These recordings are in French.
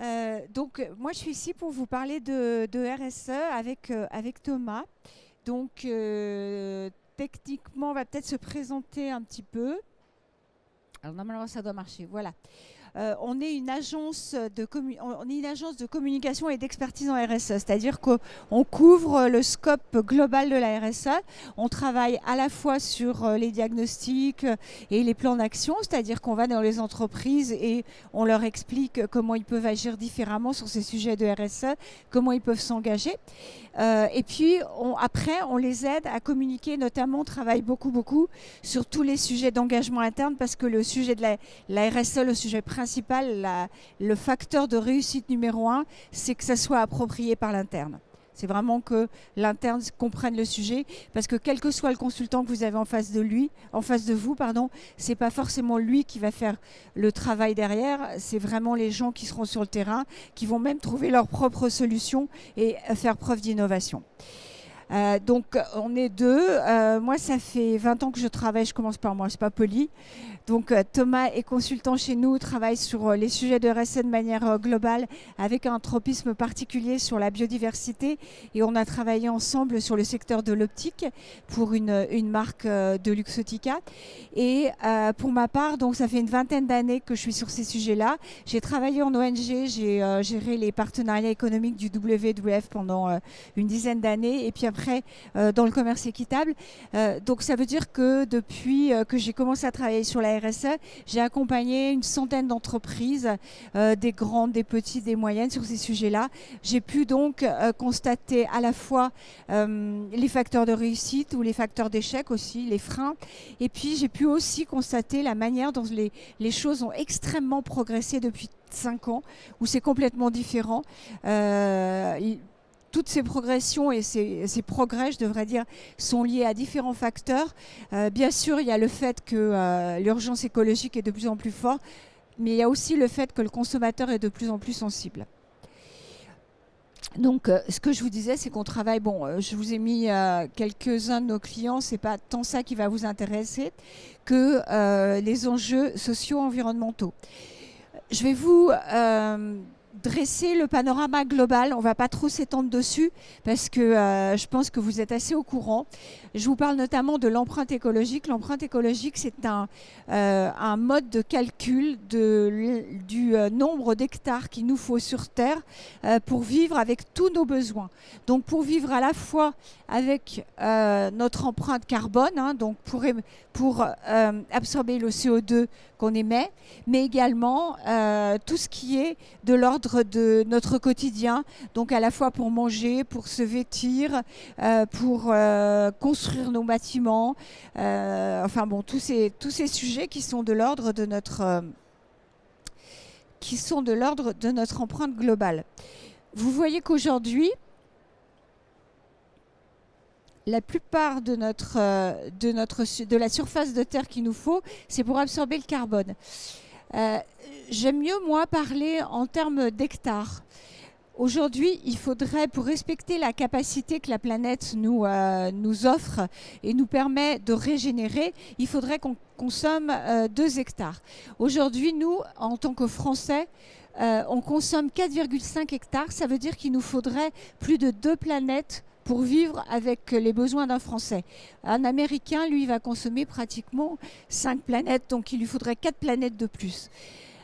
Moi, je suis ici pour vous parler de RSE avec Thomas. Techniquement, on va peut-être se présenter un petit peu. Alors, normalement, ça doit marcher. Voilà. On est une agence de communication et d'expertise en RSE, c'est-à-dire qu'on couvre le scope global de la RSE. On travaille à la fois sur les diagnostics et les plans d'action, c'est-à-dire qu'on va dans les entreprises et on leur explique comment ils peuvent agir différemment sur ces sujets de RSE, comment ils peuvent s'engager. Et puis après, on les aide à communiquer, notamment on travaille beaucoup sur tous les sujets d'engagement interne parce que le sujet de la RSE, le sujet principal, le facteur de réussite numéro 1, c'est que ça soit approprié par l'interne. C'est vraiment que l'interne comprenne le sujet, parce que quel que soit le consultant que vous avez en face de vous, c'est pas forcément lui qui va faire le travail derrière, c'est vraiment les gens qui seront sur le terrain, qui vont même trouver leurs propres solutions et faire preuve d'innovation. On est deux. Moi, ça fait 20 ans que je travaille. Je commence par moi, c'est pas poli. Thomas est consultant chez nous, travaille sur les sujets de RSE de manière globale, avec un tropisme particulier sur la biodiversité. Et on a travaillé ensemble sur le secteur de l'optique pour une marque de Luxottica. Et pour ma part, donc ça fait une vingtaine d'années que je suis sur ces sujets-là. J'ai travaillé en ONG, j'ai géré les partenariats économiques du WWF pendant une dizaine d'années. Et puis après, dans le commerce équitable. Donc ça veut dire que depuis que j'ai commencé à travailler sur la RSE, j'ai accompagné une centaine d'entreprises, des grandes, des petites, des moyennes sur ces sujets-là. J'ai pu donc constater à la fois les facteurs de réussite ou les facteurs d'échec aussi, les freins. Et puis j'ai pu aussi constater la manière dont les choses ont extrêmement progressé depuis 5 ans, où c'est complètement différent. Toutes ces progressions et ces progrès, je devrais dire, sont liés à différents facteurs. Bien sûr, il y a le fait que l'urgence écologique est de plus en plus forte, mais il y a aussi le fait que le consommateur est de plus en plus sensible. Ce que je vous disais, c'est qu'on travaille, je vous ai mis quelques-uns de nos clients, c'est pas tant ça qui va vous intéresser que les enjeux socio-environnementaux. Je vais vous dresser le panorama global. On ne va pas trop s'étendre dessus parce que je pense que vous êtes assez au courant. Je vous parle notamment de l'empreinte écologique. L'empreinte écologique, c'est un mode de calcul du nombre d'hectares qu'il nous faut sur Terre pour vivre avec tous nos besoins. Donc pour vivre à la fois avec notre empreinte carbone, donc pour absorber le CO2 qu'on émet, mais également tout ce qui est de l'ordre de notre quotidien, donc à la fois pour manger, pour se vêtir, pour construire nos bâtiments, tous ces sujets qui sont de l'ordre de notre empreinte globale. Vous voyez qu'aujourd'hui, la plupart de la surface de terre qu'il nous faut, c'est pour absorber le carbone. J'aime mieux, moi, parler en termes d'hectares. Aujourd'hui, il faudrait, pour respecter la capacité que la planète nous offre et nous permet de régénérer, il faudrait qu'on consomme 2 hectares. Aujourd'hui, nous, en tant que Français, on consomme 4,5 hectares. Ça veut dire qu'il nous faudrait plus de 2 planètes pour vivre avec les besoins d'un Français. Un Américain, lui, va consommer pratiquement 5 planètes, donc il lui faudrait 4 planètes de plus.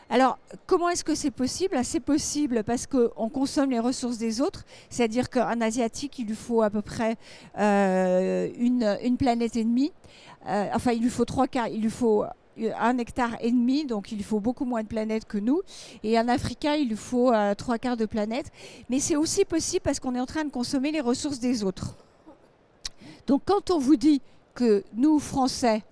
Alors, comment est-ce que c'est possible ? C'est possible parce qu'on consomme les ressources des autres, c'est-à-dire qu'un Asiatique, il lui faut à peu près une planète et demie. Il lui faut 3 quarts, il lui faut 1,5 hectare, donc il lui faut beaucoup moins de planètes que nous. Et un Africain, il lui faut 3 quarts de planète. Mais c'est aussi possible parce qu'on est en train de consommer les ressources des autres. Donc quand on vous dit que nous, Français,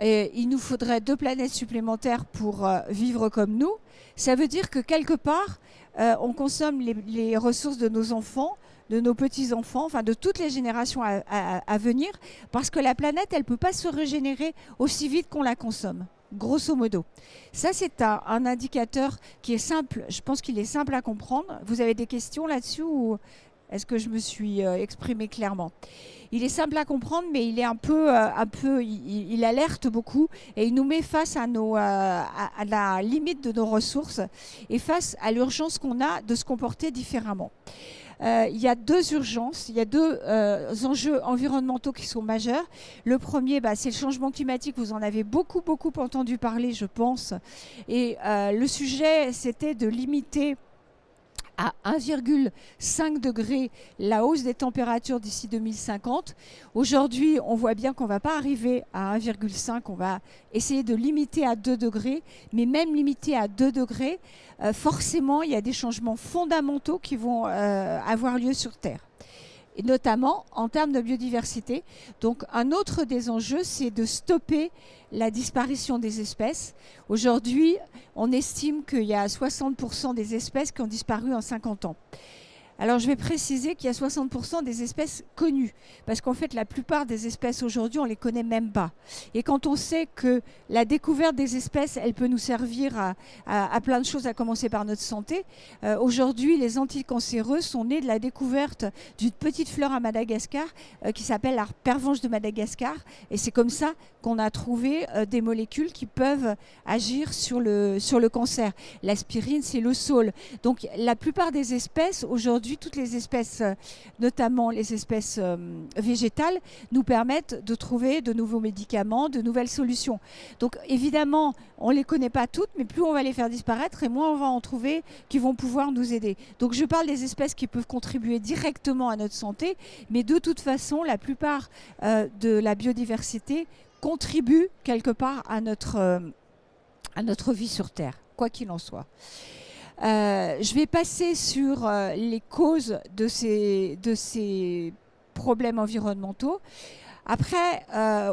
il nous faudrait 2 planètes supplémentaires pour vivre comme nous, ça veut dire que quelque part, on consomme les ressources de nos enfants, de nos petits-enfants, de toutes les générations à venir, parce que la planète, elle ne peut pas se régénérer aussi vite qu'on la consomme, grosso modo. Ça, c'est un indicateur qui est simple. Je pense qu'il est simple à comprendre. Vous avez des questions là-dessus ou Est-ce que je me suis exprimée clairement? Il est simple à comprendre, mais il est il alerte beaucoup et il nous met face à la limite de nos ressources et face à l'urgence qu'on a de se comporter différemment. Il y a deux urgences, il y a deux enjeux environnementaux qui sont majeurs. Le premier, c'est le changement climatique. Vous en avez beaucoup entendu parler, je pense. Et le sujet, c'était de limiter à 1,5 degré la hausse des températures d'ici 2050. Aujourd'hui, on voit bien qu'on ne va pas arriver à 1,5, on va essayer de limiter à 2 degrés, mais même limiter à 2 degrés, forcément, il y a des changements fondamentaux qui vont avoir lieu sur Terre. Et notamment en termes de biodiversité. Donc un autre des enjeux, c'est de stopper la disparition des espèces. Aujourd'hui, on estime qu'il y a 60% des espèces qui ont disparu en 50 ans. Alors je vais préciser qu'il y a 60% des espèces connues, parce qu'en fait la plupart des espèces aujourd'hui on ne les connaît même pas. Et quand on sait que la découverte des espèces, elle peut nous servir à plein de choses, à commencer par notre santé, aujourd'hui les anticancéreux sont nés de la découverte d'une petite fleur à Madagascar qui s'appelle la pervenche de Madagascar, et c'est comme ça qu'on a trouvé des molécules qui peuvent agir sur le cancer. L'aspirine, c'est le saule. Donc la plupart des espèces aujourd'hui, toutes les espèces, notamment les espèces végétales, nous permettent de trouver de nouveaux médicaments, de nouvelles solutions. Donc évidemment, on ne les connaît pas toutes, mais plus on va les faire disparaître et moins on va en trouver qui vont pouvoir nous aider. Donc je parle des espèces qui peuvent contribuer directement à notre santé, mais de toute façon, la plupart de la biodiversité contribue quelque part à notre vie sur Terre, quoi qu'il en soit. Je vais passer sur les causes de ces problèmes environnementaux. Après,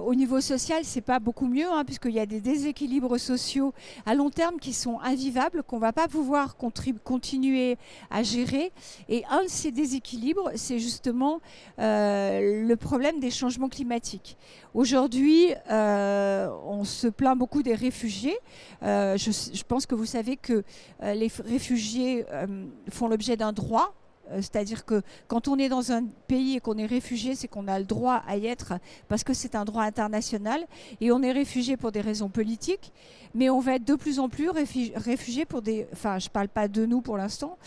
au niveau social, c'est pas beaucoup mieux, puisqu'il y a des déséquilibres sociaux à long terme qui sont invivables, qu'on ne va pas pouvoir continuer à gérer. Et un de ces déséquilibres, c'est justement le problème des changements climatiques. Aujourd'hui, on se plaint beaucoup des réfugiés. Je pense que vous savez que les réfugiés font l'objet d'un droit. C'est-à-dire que quand on est dans un pays et qu'on est réfugié, c'est qu'on a le droit à y être parce que c'est un droit international. Et on est réfugié pour des raisons politiques, mais on va être de plus en plus réfugié pour des... Enfin, je ne parle pas de nous pour l'instant,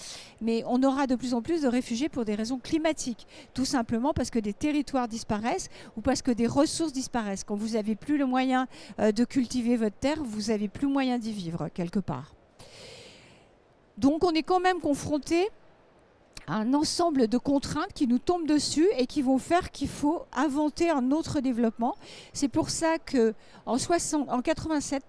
mais on aura de plus en plus de réfugiés pour des raisons climatiques. Tout simplement parce que des territoires disparaissent ou parce que des ressources disparaissent. Quand vous n'avez plus le moyen de cultiver votre terre, vous n'avez plus moyen d'y vivre quelque part. Donc on est quand même confronté un ensemble de contraintes qui nous tombent dessus et qui vont faire qu'il faut inventer un autre développement. C'est pour ça qu'en 87,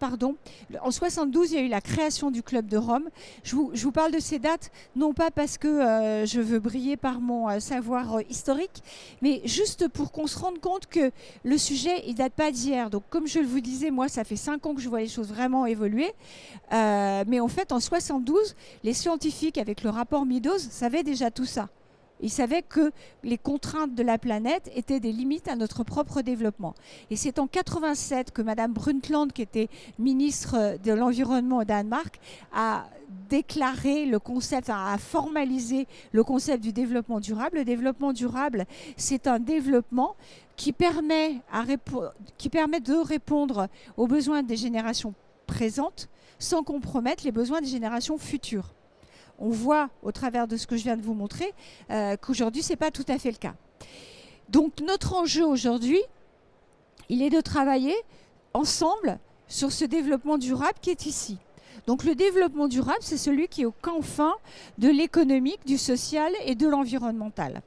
en 72, il y a eu la création du Club de Rome. Je vous parle de ces dates, non pas parce que je veux briller par mon savoir historique, mais juste pour qu'on se rende compte que le sujet, il ne date pas d'hier. Donc comme je vous disais, moi, ça fait 5 ans que je vois les choses vraiment évoluer. Mais en fait, en 72, les scientifiques, avec le rapport Meadows, savaient déjà tout ça. Ils savaient que les contraintes de la planète étaient des limites à notre propre développement. Et c'est en 87 que Madame Brundtland, qui était ministre de l'Environnement au Danemark, a déclaré le concept, a formalisé le concept du développement durable. Le développement durable, c'est un développement qui permet de répondre aux besoins des générations présentes sans compromettre les besoins des générations futures. On voit au travers de ce que je viens de vous montrer qu'aujourd'hui, ce n'est pas tout à fait le cas. Donc notre enjeu aujourd'hui, il est de travailler ensemble sur ce développement durable qui est ici. Donc le développement durable, c'est celui qui est au confin de l'économique, du social et de l'environnemental.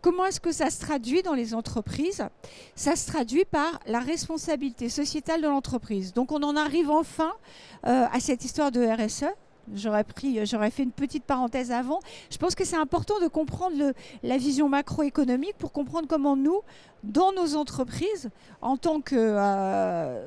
Comment est-ce que ça se traduit dans les entreprises? Ça se traduit par la responsabilité sociétale de l'entreprise. Donc on en arrive enfin à cette histoire de RSE. J'aurais fait une petite parenthèse avant. Je pense que c'est important de comprendre la vision macroéconomique pour comprendre comment nous, dans nos entreprises, en tant que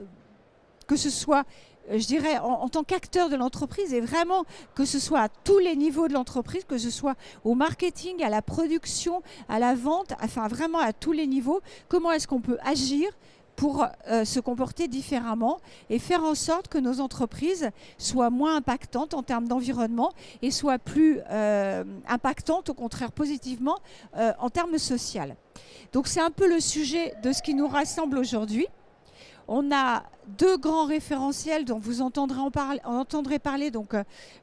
ce soit, je dirais, en tant qu'acteur de l'entreprise, et vraiment que ce soit à tous les niveaux de l'entreprise, que ce soit au marketing, à la production, à la vente, enfin vraiment à tous les niveaux, comment est-ce qu'on peut agir pour se comporter différemment et faire en sorte que nos entreprises soient moins impactantes en termes d'environnement et soient plus impactantes, au contraire positivement, en termes sociaux. Donc c'est un peu le sujet de ce qui nous rassemble aujourd'hui. On a deux grands référentiels dont vous entendrez parler. Donc,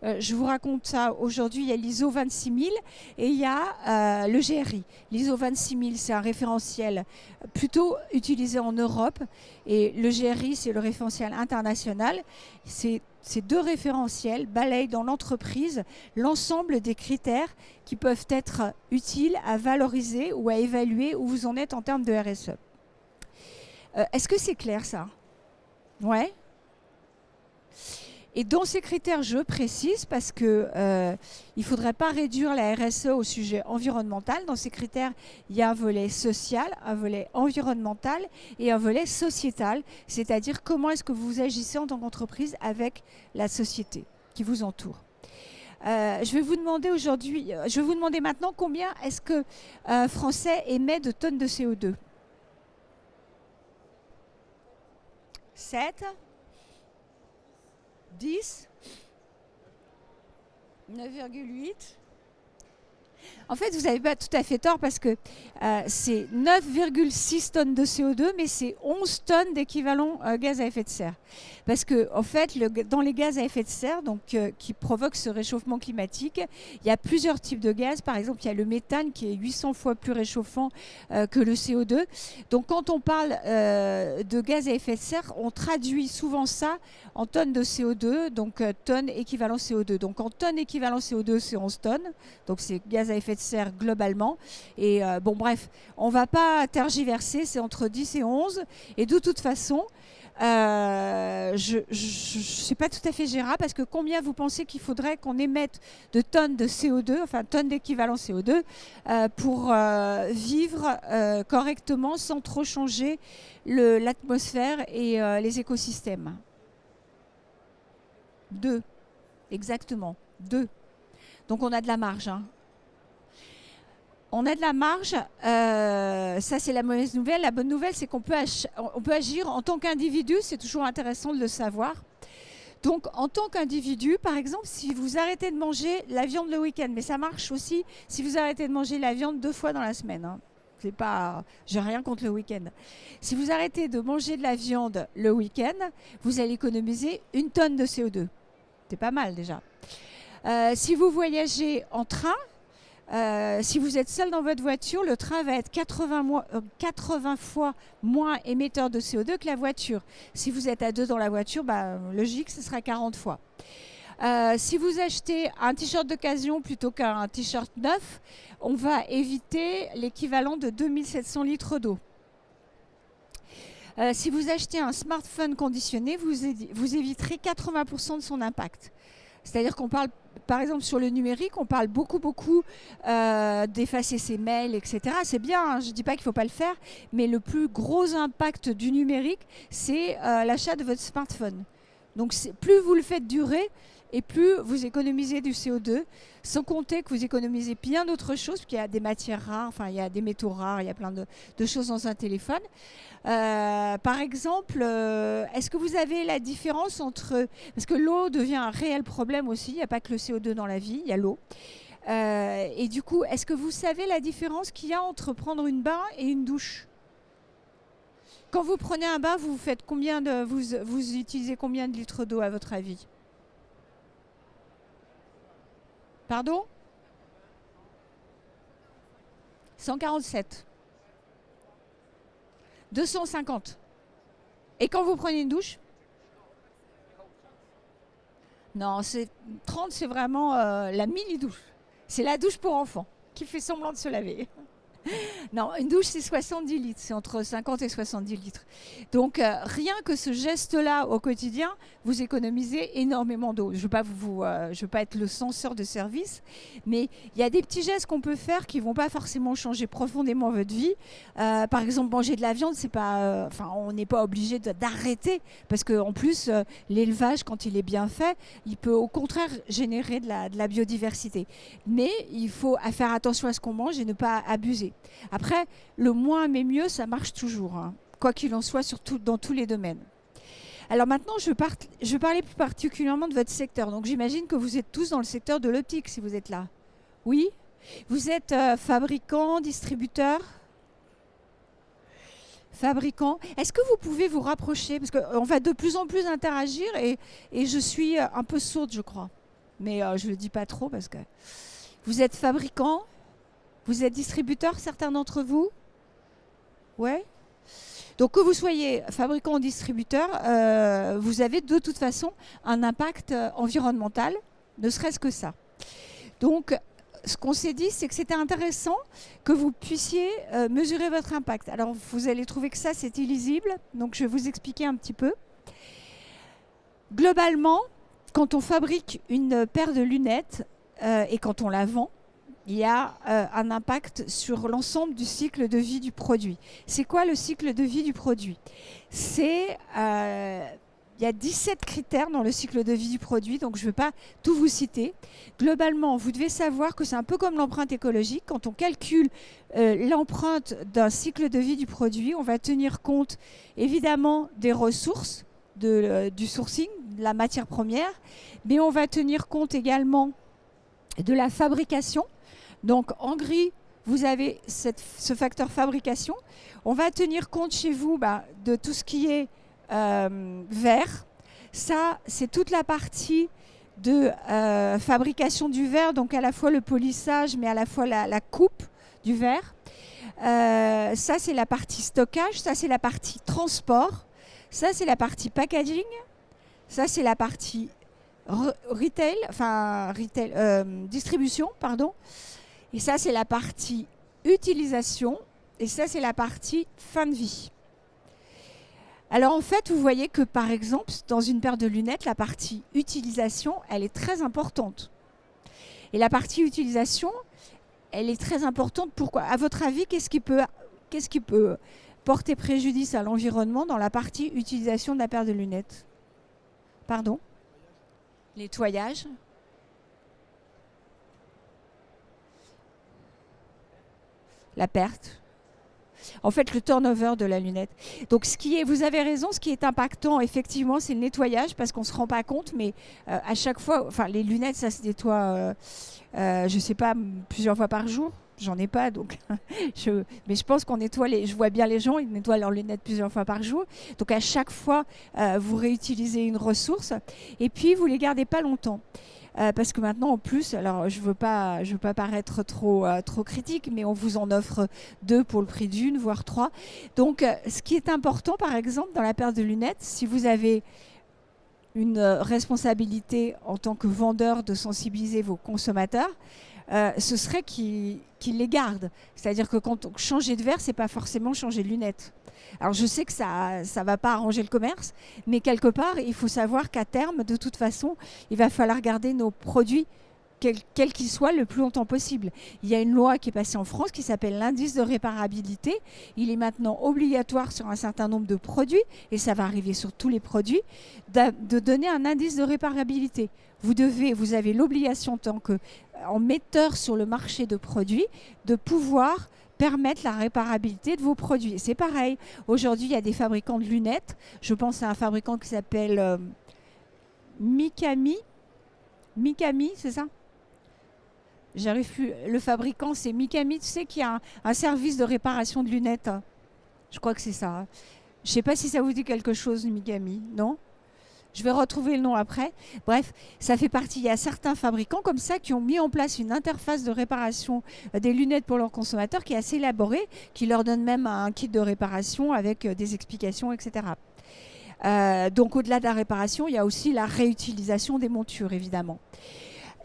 je vous raconte ça aujourd'hui. Il y a l'ISO 26000 et il y a le GRI. L'ISO 26000, c'est un référentiel plutôt utilisé en Europe. Et le GRI, c'est le référentiel international. Ces deux référentiels balayent dans l'entreprise l'ensemble des critères qui peuvent être utiles à valoriser ou à évaluer où vous en êtes en termes de RSE. Est-ce que c'est clair ça? Ouais. Et dans ces critères, je précise parce que il ne faudrait pas réduire la RSE au sujet environnemental. Dans ces critères, il y a un volet social, un volet environnemental et un volet sociétal, c'est-à-dire comment est-ce que vous agissez en tant qu'entreprise avec la société qui vous entoure. Je vais vous demander maintenant combien est-ce que Français émet de tonnes de CO2. 7, 10, 9,8. En fait, vous n'avez pas tout à fait tort parce que c'est 9,6 tonnes de CO2, mais c'est 11 tonnes d'équivalent gaz à effet de serre. Parce que, en fait, dans les gaz à effet de serre, donc, qui provoquent ce réchauffement climatique, il y a plusieurs types de gaz. Par exemple, il y a le méthane qui est 800 fois plus réchauffant que le CO2. Donc, quand on parle de gaz à effet de serre, on traduit souvent ça en tonnes de CO2, donc tonnes équivalent CO2. Donc, en tonnes équivalent CO2, c'est 11 tonnes. Donc, c'est gaz à effet de serre globalement. Et bon, bref, on ne va pas tergiverser, c'est entre 10 et 11. Et de toute façon, je ne suis pas tout à fait gérable parce que combien vous pensez qu'il faudrait qu'on émette de tonnes de CO2, enfin tonnes d'équivalent CO2, pour vivre correctement sans trop changer l'atmosphère et les écosystèmes? 2, exactement, 2. Donc on a de la marge. Hein. On a de la marge, ça c'est la mauvaise nouvelle. La bonne nouvelle, c'est qu'on peut agir en tant qu'individu, c'est toujours intéressant de le savoir. Donc en tant qu'individu, par exemple, si vous arrêtez de manger la viande le week-end, mais ça marche aussi si vous arrêtez de manger la viande 2 fois dans la semaine. Hein. C'est pas, j'ai rien contre le week-end. Si vous arrêtez de manger de la viande le week-end, vous allez économiser 1 tonne de CO2. C'est pas mal déjà. Si vous voyagez en train, si vous êtes seul dans votre voiture, le train va être 80 fois moins émetteur de CO2 que la voiture. Si vous êtes à 2 dans la voiture, logique, ce sera 40 fois. Si vous achetez un t-shirt d'occasion plutôt qu'un t-shirt neuf, on va éviter l'équivalent de 2700 litres d'eau. Si vous achetez un smartphone conditionné, vous éviterez 80% de son impact. C'est-à-dire qu'on parle, par exemple, sur le numérique, on parle beaucoup d'effacer ses mails, etc. C'est bien, hein, je ne dis pas qu'il ne faut pas le faire, mais le plus gros impact du numérique, c'est l'achat de votre smartphone. Donc, plus vous le faites durer, et plus vous économisez du CO2, sans compter que vous économisez bien d'autres choses, parce qu'il y a des matières rares, enfin il y a des métaux rares, il y a plein de choses dans un téléphone. Par exemple, est-ce que vous avez la différence entre... Parce que l'eau devient un réel problème aussi, il n'y a pas que le CO2 dans la vie, il y a l'eau. Et du coup, est-ce que vous savez la différence qu'il y a entre prendre une bain et une douche ? Quand vous prenez un bain, vous faites vous utilisez combien de litres d'eau à votre avis ? Pardon ? 147. 250. Et quand vous prenez une douche ? Non, 30, c'est vraiment la mini-douche. C'est la douche pour enfants qui fait semblant de se laver. Non, une douche, c'est 70 litres. C'est entre 50 et 70 litres. Donc, rien que ce geste-là au quotidien, vous économisez énormément d'eau. Je ne veux pas être le censeur de service, mais il y a des petits gestes qu'on peut faire qui ne vont pas forcément changer profondément votre vie. Par exemple, manger de la viande, c'est pas, on n'est pas obligé d'arrêter parce qu'en plus, l'élevage, quand il est bien fait, il peut au contraire générer de la biodiversité. Mais il faut faire attention à ce qu'on mange et ne pas abuser. Après, le moins mais mieux, ça marche toujours. Hein. quoi qu'il en soit, surtout dans tous les domaines. Alors maintenant, je vais parler plus particulièrement de votre secteur. Donc j'imagine que vous êtes tous dans le secteur de l'optique si vous êtes là. Oui? Vous êtes fabricant, distributeur? Fabricant. Est-ce que vous pouvez vous rapprocher? Parce qu'on va de plus en plus interagir et je suis un peu sourde, je crois. Mais je ne le dis pas trop parce que... Vous êtes fabricant? Vous êtes distributeur, certains d'entre vous? Ouais. Donc que vous soyez fabricant ou distributeur, vous avez de toute façon un impact environnemental, ne serait-ce que ça. Donc ce qu'on s'est dit, c'est que c'était intéressant que vous puissiez mesurer votre impact. Alors vous allez trouver que ça c'est illisible, donc je vais vous expliquer un petit peu. Globalement, quand on fabrique une paire de lunettes et quand on la vend, il y a un impact sur l'ensemble du cycle de vie du produit. C'est quoi le cycle de vie du produit? Il y a 17 critères dans le cycle de vie du produit, donc je ne vais pas tout vous citer. Globalement, vous devez savoir que c'est un peu comme l'empreinte écologique. Quand on calcule l'empreinte d'un cycle de vie du produit, on va tenir compte évidemment des ressources, du sourcing, de la matière première, mais on va tenir compte également de la fabrication. Donc en gris, vous avez ce facteur fabrication. On va tenir compte chez vous de tout ce qui est verre. Ça, c'est toute la partie de fabrication du verre, donc à la fois le polissage, mais à la fois la coupe du verre. Ça, c'est la partie stockage. Ça, c'est la partie transport. Ça, c'est la partie packaging. Ça, c'est la partie distribution, pardon. Et ça, c'est la partie utilisation. Et ça, c'est la partie fin de vie. Alors, en fait, vous voyez que, par exemple, dans une paire de lunettes, la partie utilisation, elle est très importante. Et la partie utilisation, elle est très importante. Pourquoi? À votre avis, qu'est-ce qui peut porter préjudice à l'environnement dans la partie utilisation de la paire de lunettes? Pardon? Nettoyage. La perte. En fait, le turnover de la lunette. Donc, vous avez raison, ce qui est impactant, effectivement, c'est le nettoyage, parce qu'on ne se rend pas compte, mais à chaque fois, les lunettes, ça se nettoie, je ne sais pas, plusieurs fois par jour. J'en ai pas, donc mais je pense qu'on nettoie je vois bien les gens, ils nettoient leurs lunettes plusieurs fois par jour. Donc à chaque fois, vous réutilisez une ressource et puis vous les gardez pas longtemps. Parce que maintenant, en plus, alors je veux pas paraître trop critique, mais on vous en offre 2 pour le prix d'une, voire 3. Donc ce qui est important, par exemple, dans la paire de lunettes, si vous avez une responsabilité en tant que vendeur de sensibiliser vos consommateurs, ce serait qu'ils les gardent. C'est-à-dire que quand on change de verre, c'est pas forcément changer de lunettes. Alors je sais que ça va pas arranger le commerce, mais quelque part, il faut savoir qu'à terme, de toute façon, il va falloir garder nos produits quel qu'il soit, le plus longtemps possible. Il y a une loi qui est passée en France qui s'appelle l'indice de réparabilité. Il est maintenant obligatoire sur un certain nombre de produits, et ça va arriver sur tous les produits, de donner un indice de réparabilité. Vous avez l'obligation, en tant qu'en metteur sur le marché de produits, de pouvoir permettre la réparabilité de vos produits. C'est pareil. Aujourd'hui, il y a des fabricants de lunettes. Je pense à un fabricant qui s'appelle Mikami. Mikami, c'est ça? J'arrive plus. Le fabricant, c'est Mikami. Tu sais qu'il y a un service de réparation de lunettes. Je crois que c'est ça. Je ne sais pas si ça vous dit quelque chose, Mikami. Non? Je vais retrouver le nom après. Bref, ça fait partie. Il y a certains fabricants comme ça qui ont mis en place une interface de réparation des lunettes pour leurs consommateurs qui est assez élaborée, qui leur donne même un kit de réparation avec des explications, etc. Donc, au-delà de la réparation, il y a aussi la réutilisation des montures, évidemment.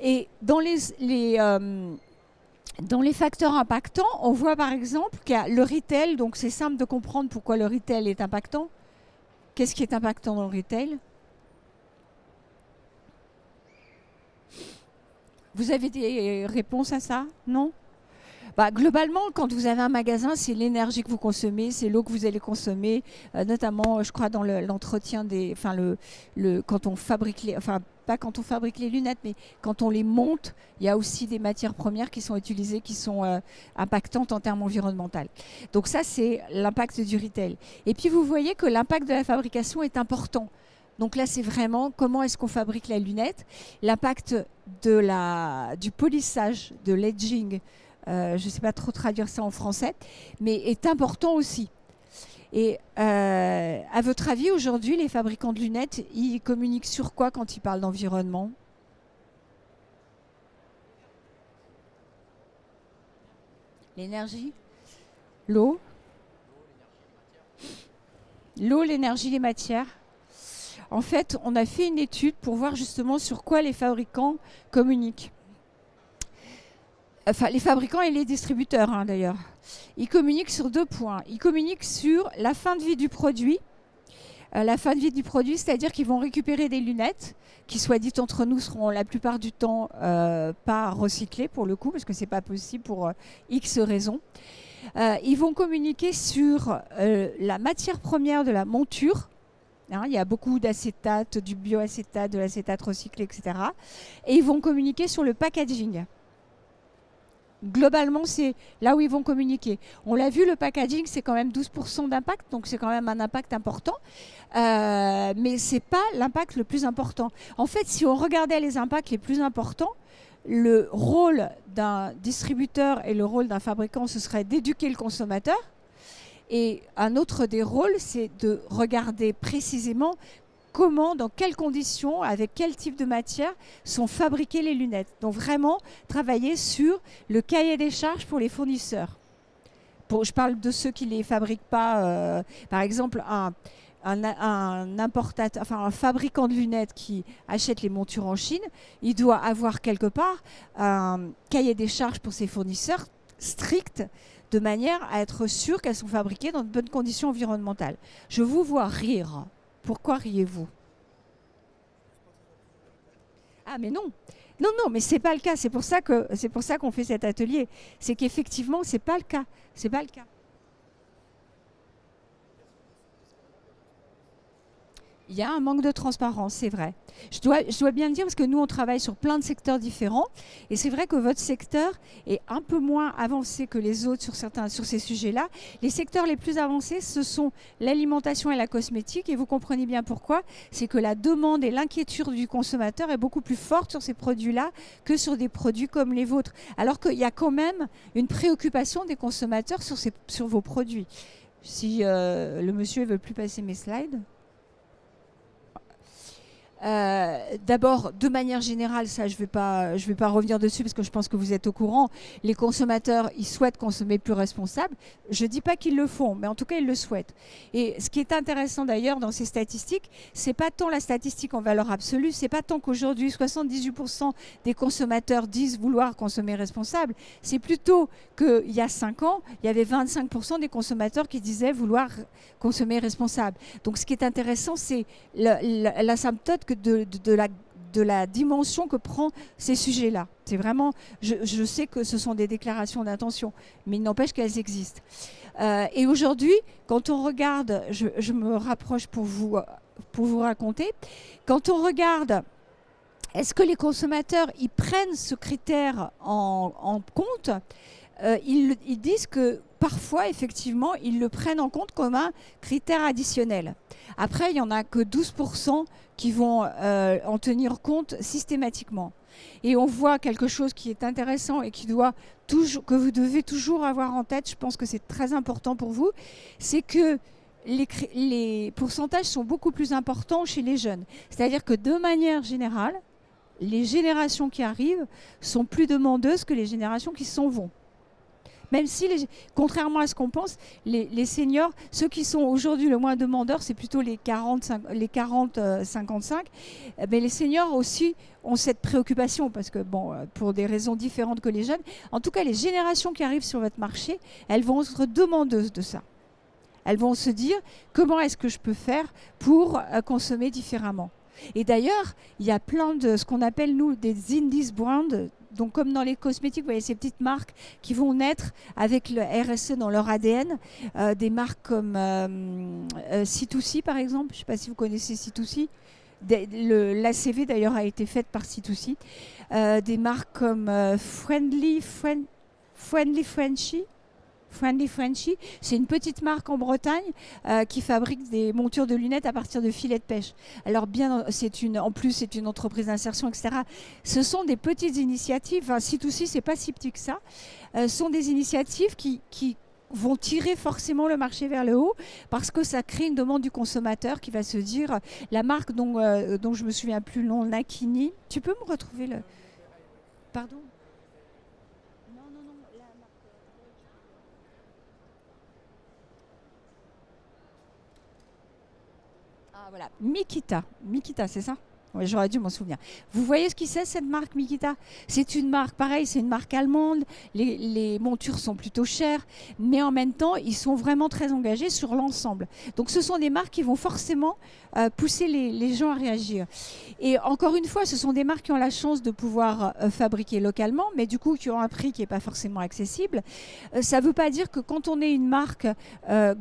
Et dans les facteurs impactants, on voit par exemple qu'il y a le retail. Donc, c'est simple de comprendre pourquoi le retail est impactant. Qu'est-ce qui est impactant dans le retail ? Vous avez des réponses à ça? Non? Globalement, quand vous avez un magasin, c'est l'énergie que vous consommez, c'est l'eau que vous allez consommer, notamment, je crois, dans l'entretien des... Enfin, quand on fabrique les... Enfin, pas quand on fabrique les lunettes, mais quand on les monte, il y a aussi des matières premières qui sont utilisées, qui sont impactantes en termes environnementaux. Donc ça, c'est l'impact du retail. Et puis, vous voyez que l'impact de la fabrication est important. Donc là, c'est vraiment comment est-ce qu'on fabrique la lunette, l'impact du polissage, de l'edging, je ne sais pas trop traduire ça en français, mais est important aussi. Et à votre avis, aujourd'hui, les fabricants de lunettes, ils communiquent sur quoi quand ils parlent d'environnement? L'énergie? L'eau? L'eau, l'énergie, les matières? En fait, on a fait une étude pour voir justement sur quoi les fabricants communiquent. Enfin, les fabricants et les distributeurs, hein, d'ailleurs. Ils communiquent sur 2 points. Ils communiquent sur la fin de vie du produit. La fin de vie du produit, c'est-à-dire qu'ils vont récupérer des lunettes qui, soit dit entre nous, seront la plupart du temps pas recyclées pour le coup, parce que ce n'est pas possible pour X raisons. Ils vont communiquer sur la matière première de la monture. Hein, il y a beaucoup d'acétate, du bioacétate, de l'acétate recyclé, etc. Et ils vont communiquer sur le packaging. Globalement, c'est là où ils vont communiquer. On l'a vu, le packaging, c'est quand même 12% d'impact, donc c'est quand même un impact important. Mais ce n'est pas l'impact le plus important. En fait, si on regardait les impacts les plus importants, le rôle d'un distributeur et le rôle d'un fabricant, ce serait d'éduquer le consommateur. Et un autre des rôles, c'est de regarder précisément comment, dans quelles conditions, avec quel type de matière sont fabriquées les lunettes. Donc vraiment, travailler sur le cahier des charges pour les fournisseurs. Je parle de ceux qui ne les fabriquent pas. Par exemple, un fabricant de lunettes qui achète les montures en Chine, il doit avoir quelque part un cahier des charges pour ses fournisseurs strict, de manière à être sûr qu'elles sont fabriquées dans de bonnes conditions environnementales. Je vous vois rire. Pourquoi riez-vous? Ah mais non, non, non, mais c'est pas le cas. C'est pour ça qu'on fait cet atelier. C'est qu'effectivement, c'est pas le cas. C'est pas le cas. Il y a un manque de transparence, c'est vrai. Je dois bien le dire parce que nous, on travaille sur plein de secteurs différents. Et c'est vrai que votre secteur est un peu moins avancé que les autres sur ces sujets-là. Les secteurs les plus avancés, ce sont l'alimentation et la cosmétique. Et vous comprenez bien pourquoi. C'est que la demande et l'inquiétude du consommateur est beaucoup plus forte sur ces produits-là que sur des produits comme les vôtres. Alors qu'il y a quand même une préoccupation des consommateurs sur vos produits. Si le monsieur ne veut plus passer mes slides. D'abord, de manière générale, ça je vais pas revenir dessus parce que je pense que vous êtes au courant, les consommateurs, ils souhaitent consommer plus responsable. Je ne dis pas qu'ils le font, mais en tout cas, ils le souhaitent. Et ce qui est intéressant d'ailleurs dans ces statistiques, c'est pas tant la statistique en valeur absolue, c'est pas tant qu'aujourd'hui 78% des consommateurs disent vouloir consommer responsable, c'est plutôt qu'il y a 5 ans, il y avait 25% des consommateurs qui disaient vouloir consommer responsable. Donc ce qui est intéressant, c'est l'asymptote de la dimension que prend ces sujets-là. C'est vraiment, je sais que ce sont des déclarations d'intention, mais il n'empêche qu'elles existent. Et aujourd'hui, quand on regarde, je me rapproche pour vous raconter, quand on regarde, est-ce que les consommateurs, ils prennent ce critère en compte? Ils disent que parfois, effectivement, ils le prennent en compte comme un critère additionnel. Après, il n'y en a que 12% qui vont en tenir compte systématiquement. Et on voit quelque chose qui est intéressant et que vous devez toujours avoir en tête, je pense que c'est très important pour vous, c'est que les pourcentages sont beaucoup plus importants chez les jeunes. C'est-à-dire que de manière générale, les générations qui arrivent sont plus demandeuses que les générations qui s'en vont. Même si, contrairement à ce qu'on pense, les seniors, ceux qui sont aujourd'hui le moins demandeurs, c'est plutôt les 40-55. Mais les seniors aussi ont cette préoccupation parce que, bon, pour des raisons différentes que les jeunes, en tout cas, les générations qui arrivent sur votre marché, elles vont être demandeuses de ça. Elles vont se dire comment est-ce que je peux faire pour consommer différemment. Et d'ailleurs, il y a plein de ce qu'on appelle, nous, des indies brands Donc comme dans les cosmétiques, vous voyez ces petites marques qui vont naître avec le RSE dans leur ADN, des marques comme C2C par exemple, je ne sais pas si vous connaissez C2C, l'ACV d'ailleurs a été faite par C2C, des marques comme Friendly Frenchy, c'est une petite marque en Bretagne qui fabrique des montures de lunettes à partir de filets de pêche. Alors bien, en plus c'est une entreprise d'insertion, etc. Ce sont des petites initiatives. Enfin, C2C, c'est pas si petit que ça. Sont des initiatives qui vont tirer forcément le marché vers le haut parce que ça crée une demande du consommateur qui va se dire la marque dont je me souviens plus le nom, Nakini. Tu peux me retrouver le... Pardon ? Voilà, Mikita, c'est ça? Oui, j'aurais dû m'en souvenir. Vous voyez ce que c'est cette marque Mikita? C'est une marque, pareil, c'est une marque allemande. Les montures sont plutôt chères, mais en même temps, ils sont vraiment très engagés sur l'ensemble. Donc ce sont des marques qui vont forcément pousser les gens à réagir. Et encore une fois, ce sont des marques qui ont la chance de pouvoir fabriquer localement, mais du coup qui ont un prix qui n'est pas forcément accessible. Ça ne veut pas dire que quand on est une marque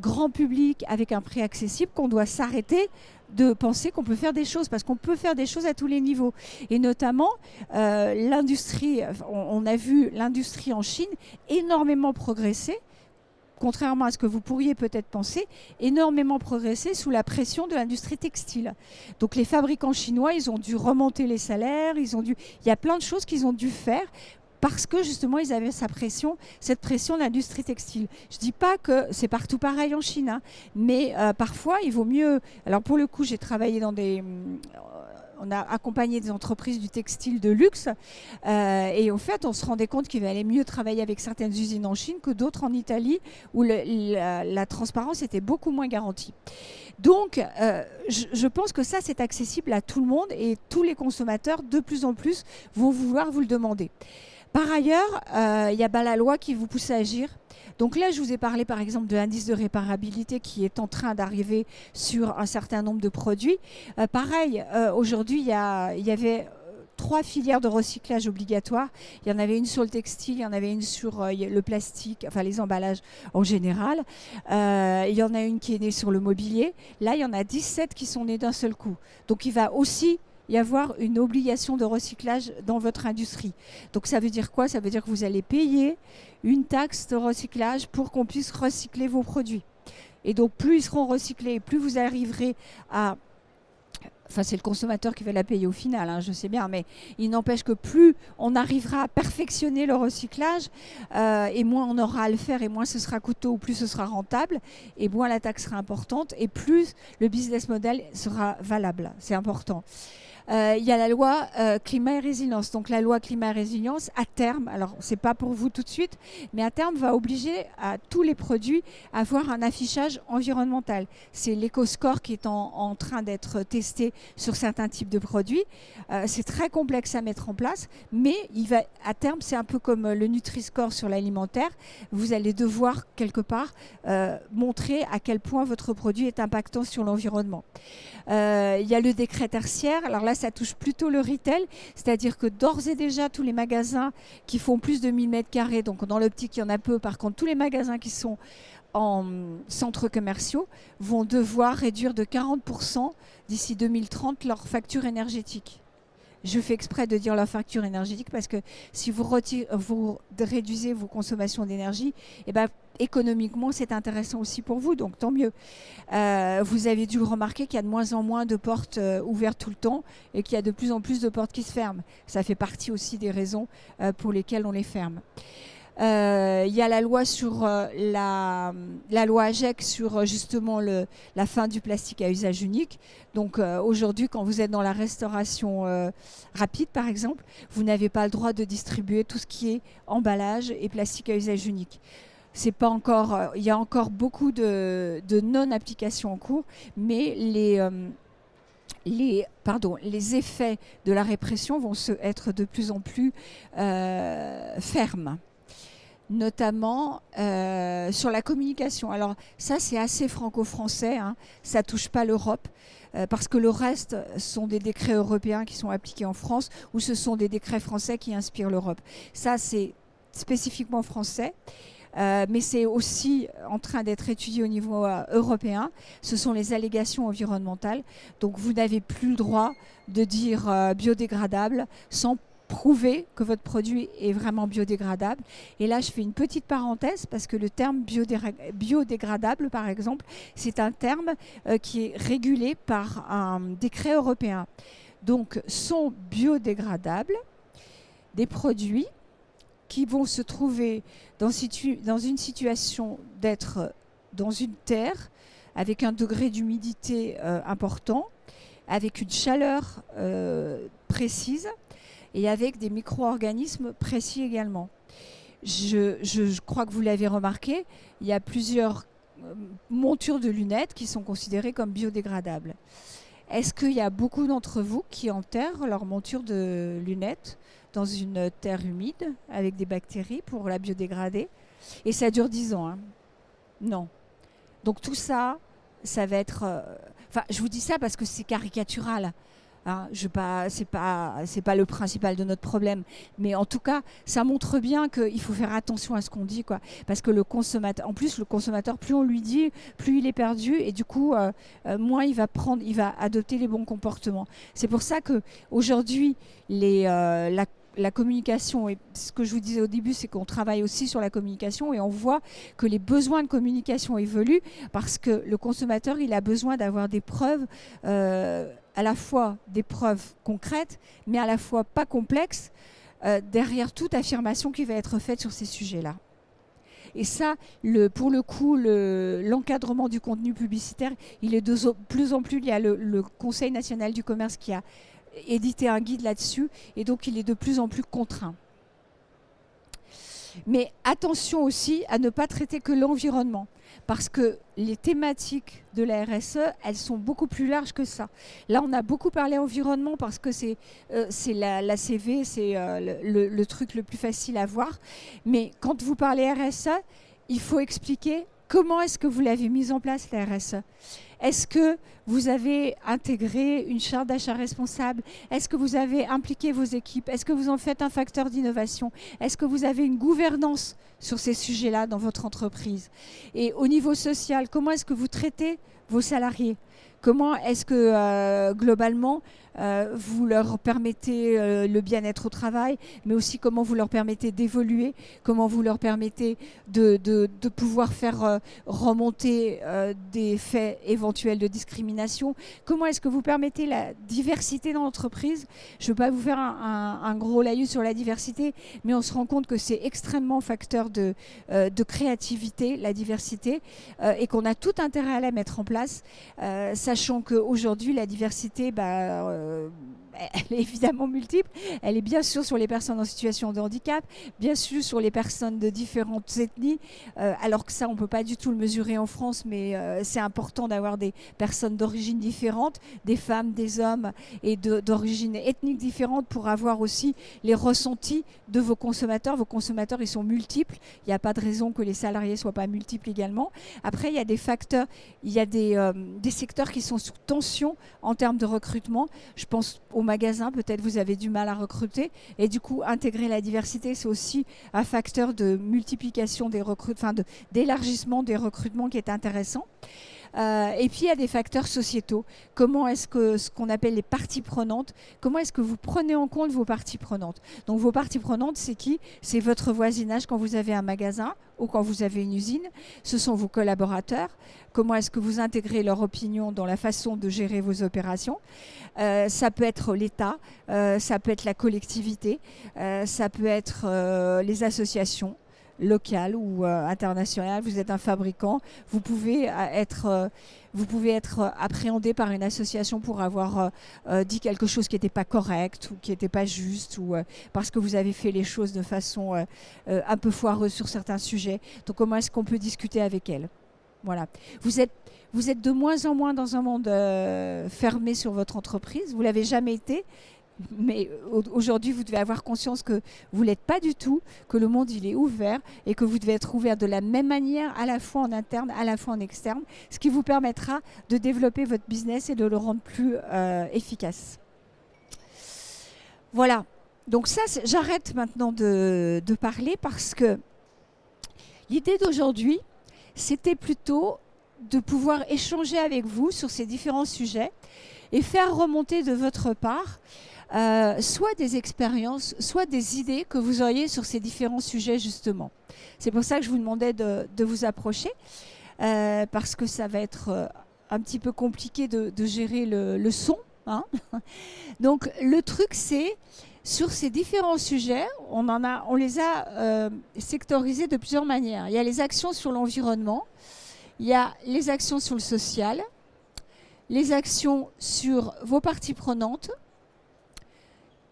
grand public avec un prix accessible, qu'on doit s'arrêter de penser qu'on peut faire des choses, parce qu'on peut faire des choses à tous les niveaux. Et notamment, l'industrie, on a vu l'industrie en Chine énormément progresser, contrairement à ce que vous pourriez peut-être penser, énormément progresser sous la pression de l'industrie textile. Donc les fabricants chinois, ils ont dû remonter les salaires, il y a plein de choses qu'ils ont dû faire parce que justement ils avaient cette pression de l'industrie textile. Je ne dis pas que c'est partout pareil en Chine, hein, mais parfois il vaut mieux... Alors pour le coup, j'ai travaillé dans on a accompagné des entreprises du textile de luxe et au fait on se rendait compte qu'il valait mieux travailler avec certaines usines en Chine que d'autres en Italie où la transparence était beaucoup moins garantie. Donc je pense que ça c'est accessible à tout le monde et tous les consommateurs de plus en plus vont vouloir vous le demander. Par ailleurs, il y a la loi qui vous pousse à agir. Donc là, je vous ai parlé par exemple de l'indice de réparabilité qui est en train d'arriver sur un certain nombre de produits. Pareil, aujourd'hui, il y avait 3 filières de recyclage obligatoires. Il y en avait une sur le textile, il y en avait une sur le plastique, enfin les emballages en général. Il y en a une qui est née sur le mobilier. Là, il y en a 17 qui sont nées d'un seul coup. Donc il va aussi y avoir une obligation de recyclage dans votre industrie. Donc ça veut dire quoi? Ça veut dire que vous allez payer une taxe de recyclage pour qu'on puisse recycler vos produits. Et donc plus ils seront recyclés, plus vous arriverez à... Enfin, c'est le consommateur qui va la payer au final, hein, je sais bien, mais il n'empêche que plus on arrivera à perfectionner le recyclage, et moins on aura à le faire, et moins ce sera coûteux, ou plus ce sera rentable, et moins la taxe sera importante, et plus le business model sera valable. C'est important. Il y a la loi climat et résilience. Donc la loi climat et résilience, à terme, alors c'est pas pour vous tout de suite, mais à terme va obliger à tous les produits à avoir un affichage environnemental. C'est l'EcoScore qui est en train d'être testé sur certains types de produits. C'est très complexe à mettre en place, mais à terme, c'est un peu comme le Nutri-Score sur l'alimentaire. Vous allez devoir quelque part montrer à quel point votre produit est impactant sur l'environnement. Il y a le décret tertiaire. Alors là, ça touche plutôt le retail, c'est-à-dire que d'ores et déjà, tous les magasins qui font plus de 1000 m², donc dans l'optique, il y en a peu, par contre, tous les magasins qui sont en centres commerciaux vont devoir réduire de 40% d'ici 2030 leur facture énergétique. Je fais exprès de dire leur facture énergétique parce que si vous réduisez vos consommations d'énergie, eh ben, économiquement, c'est intéressant aussi pour vous, donc tant mieux. Vous avez dû remarquer qu'il y a de moins en moins de portes ouvertes tout le temps et qu'il y a de plus en plus de portes qui se ferment. Ça fait partie aussi des raisons pour lesquelles on les ferme. Il y a la loi sur la loi AGEC sur justement la fin du plastique à usage unique. Donc aujourd'hui, quand vous êtes dans la restauration rapide, par exemple, vous n'avez pas le droit de distribuer tout ce qui est emballage et plastique à usage unique. C'est pas encore, il y a encore beaucoup de non-applications en cours, mais les effets de la répression vont être de plus en plus fermes. notamment sur la communication. Alors ça, c'est assez franco-français, hein. Ça ne touche pas l'Europe, parce que le reste sont des décrets européens qui sont appliqués en France, ou ce sont des décrets français qui inspirent l'Europe. Ça, c'est spécifiquement français. Mais c'est aussi en train d'être étudié au niveau européen. Ce sont les allégations environnementales. Donc vous n'avez plus le droit de dire biodégradable sans prouver que votre produit est vraiment biodégradable. Et là, je fais une petite parenthèse parce que le terme biodégradable, par exemple, c'est un terme qui est régulé par un décret européen. Donc, sont biodégradables des produits qui vont se trouver dans une situation d'être dans une terre avec un degré d'humidité important, avec une chaleur précise et avec des micro-organismes précis également. Je crois que vous l'avez remarqué, il y a plusieurs montures de lunettes qui sont considérées comme biodégradables. Est-ce qu'il y a beaucoup d'entre vous qui enterrent leur monture de lunettes dans une terre humide avec des bactéries pour la biodégrader? Et ça dure 10 ans. Hein. Non. Donc tout ça, ça va être... Enfin, je vous dis ça parce que c'est caricatural. Hein, c'est pas le principal de notre problème, mais en tout cas, ça montre bien qu'il faut faire attention à ce qu'on dit, quoi. Parce que le consommateur, en plus, le consommateur, plus on lui dit, plus il est perdu, et du coup, moins il va adopter les bons comportements. C'est pour ça que aujourd'hui, la communication, et ce que je vous disais au début, c'est qu'on travaille aussi sur la communication et on voit que les besoins de communication évoluent parce que le consommateur, il a besoin d'avoir des preuves, à la fois des preuves concrètes, mais à la fois pas complexes, derrière toute affirmation qui va être faite sur ces sujets-là. Et ça, pour le coup, l'encadrement du contenu publicitaire, il est de plus en plus, il y a le Conseil national du commerce qui a édité un guide là-dessus, et donc il est de plus en plus contraint. Mais attention aussi à ne pas traiter que l'environnement, parce que les thématiques de la RSE, elles sont beaucoup plus larges que ça. Là, on a beaucoup parlé environnement parce que c'est la CV, c'est le truc le plus facile à voir. Mais quand vous parlez RSE, il faut expliquer comment est-ce que vous l'avez mise en place, la RSE. Est-ce que vous avez intégré une charte d'achat responsable? Est-ce que vous avez impliqué vos équipes? Est-ce que vous en faites un facteur d'innovation? Est-ce que vous avez une gouvernance sur ces sujets-là dans votre entreprise? Et au niveau social, comment est-ce que vous traitez vos salariés? Comment est-ce que globalement vous leur permettez le bien-être au travail, mais aussi comment vous leur permettez d'évoluer, comment vous leur permettez de pouvoir faire remonter des faits éventuels de discrimination, comment est-ce que vous permettez la diversité dans l'entreprise. Je ne veux pas vous faire un gros laïus sur la diversité, mais on se rend compte que c'est extrêmement facteur de créativité, la diversité, et qu'on a tout intérêt à la mettre en place, sachant qu'aujourd'hui, la diversité, elle est évidemment multiple. Elle est bien sûr sur les personnes en situation de handicap, bien sûr sur les personnes de différentes ethnies, alors que ça, on ne peut pas du tout le mesurer en France, mais c'est important d'avoir des personnes d'origine différentes, des femmes, des hommes et d'origine ethnique différente pour avoir aussi les ressentis de vos consommateurs. Vos consommateurs, ils sont multiples. Il n'y a pas de raison que les salariés ne soient pas multiples également. Après, il y a des facteurs, il y a des secteurs qui sont sous tension en termes de recrutement. Je pense aux magasins, peut-être vous avez du mal à recruter, et du coup intégrer la diversité, c'est aussi un facteur de multiplication des recrutements, d'élargissement des recrutements qui est intéressant. Et puis il y a des facteurs sociétaux. Comment est-ce que ce qu'on appelle les parties prenantes, comment est-ce que vous prenez en compte vos parties prenantes? Donc vos parties prenantes, c'est qui? C'est votre voisinage quand vous avez un magasin ou quand vous avez une usine. Ce sont vos collaborateurs. Comment est-ce que vous intégrez leur opinion dans la façon de gérer vos opérations? Ça peut être l'État, ça peut être la collectivité, ça peut être les associations locales ou internationales. Vous êtes un fabricant, vous pouvez être appréhendé par une association pour avoir dit quelque chose qui n'était pas correct ou qui n'était pas juste, ou parce que vous avez fait les choses de façon un peu foireuse sur certains sujets. Donc comment est-ce qu'on peut discuter avec elle? Voilà. Vous êtes de moins en moins dans un monde fermé sur votre entreprise. Vous ne l'avez jamais été. Mais aujourd'hui, vous devez avoir conscience que vous ne l'êtes pas du tout, que le monde, il est ouvert et que vous devez être ouvert de la même manière, à la fois en interne, à la fois en externe, ce qui vous permettra de développer votre business et de le rendre plus efficace. Voilà. Donc ça, j'arrête maintenant de parler parce que l'idée d'aujourd'hui, c'était plutôt de pouvoir échanger avec vous sur ces différents sujets et faire remonter de votre part soit des expériences, soit des idées que vous auriez sur ces différents sujets justement. C'est pour ça que je vous demandais de vous approcher, parce que ça va être un petit peu compliqué de gérer le son. Hein. Donc le truc c'est, sur ces différents sujets, on les a sectorisés de plusieurs manières. Il y a les actions sur l'environnement, il y a les actions sur le social, les actions sur vos parties prenantes,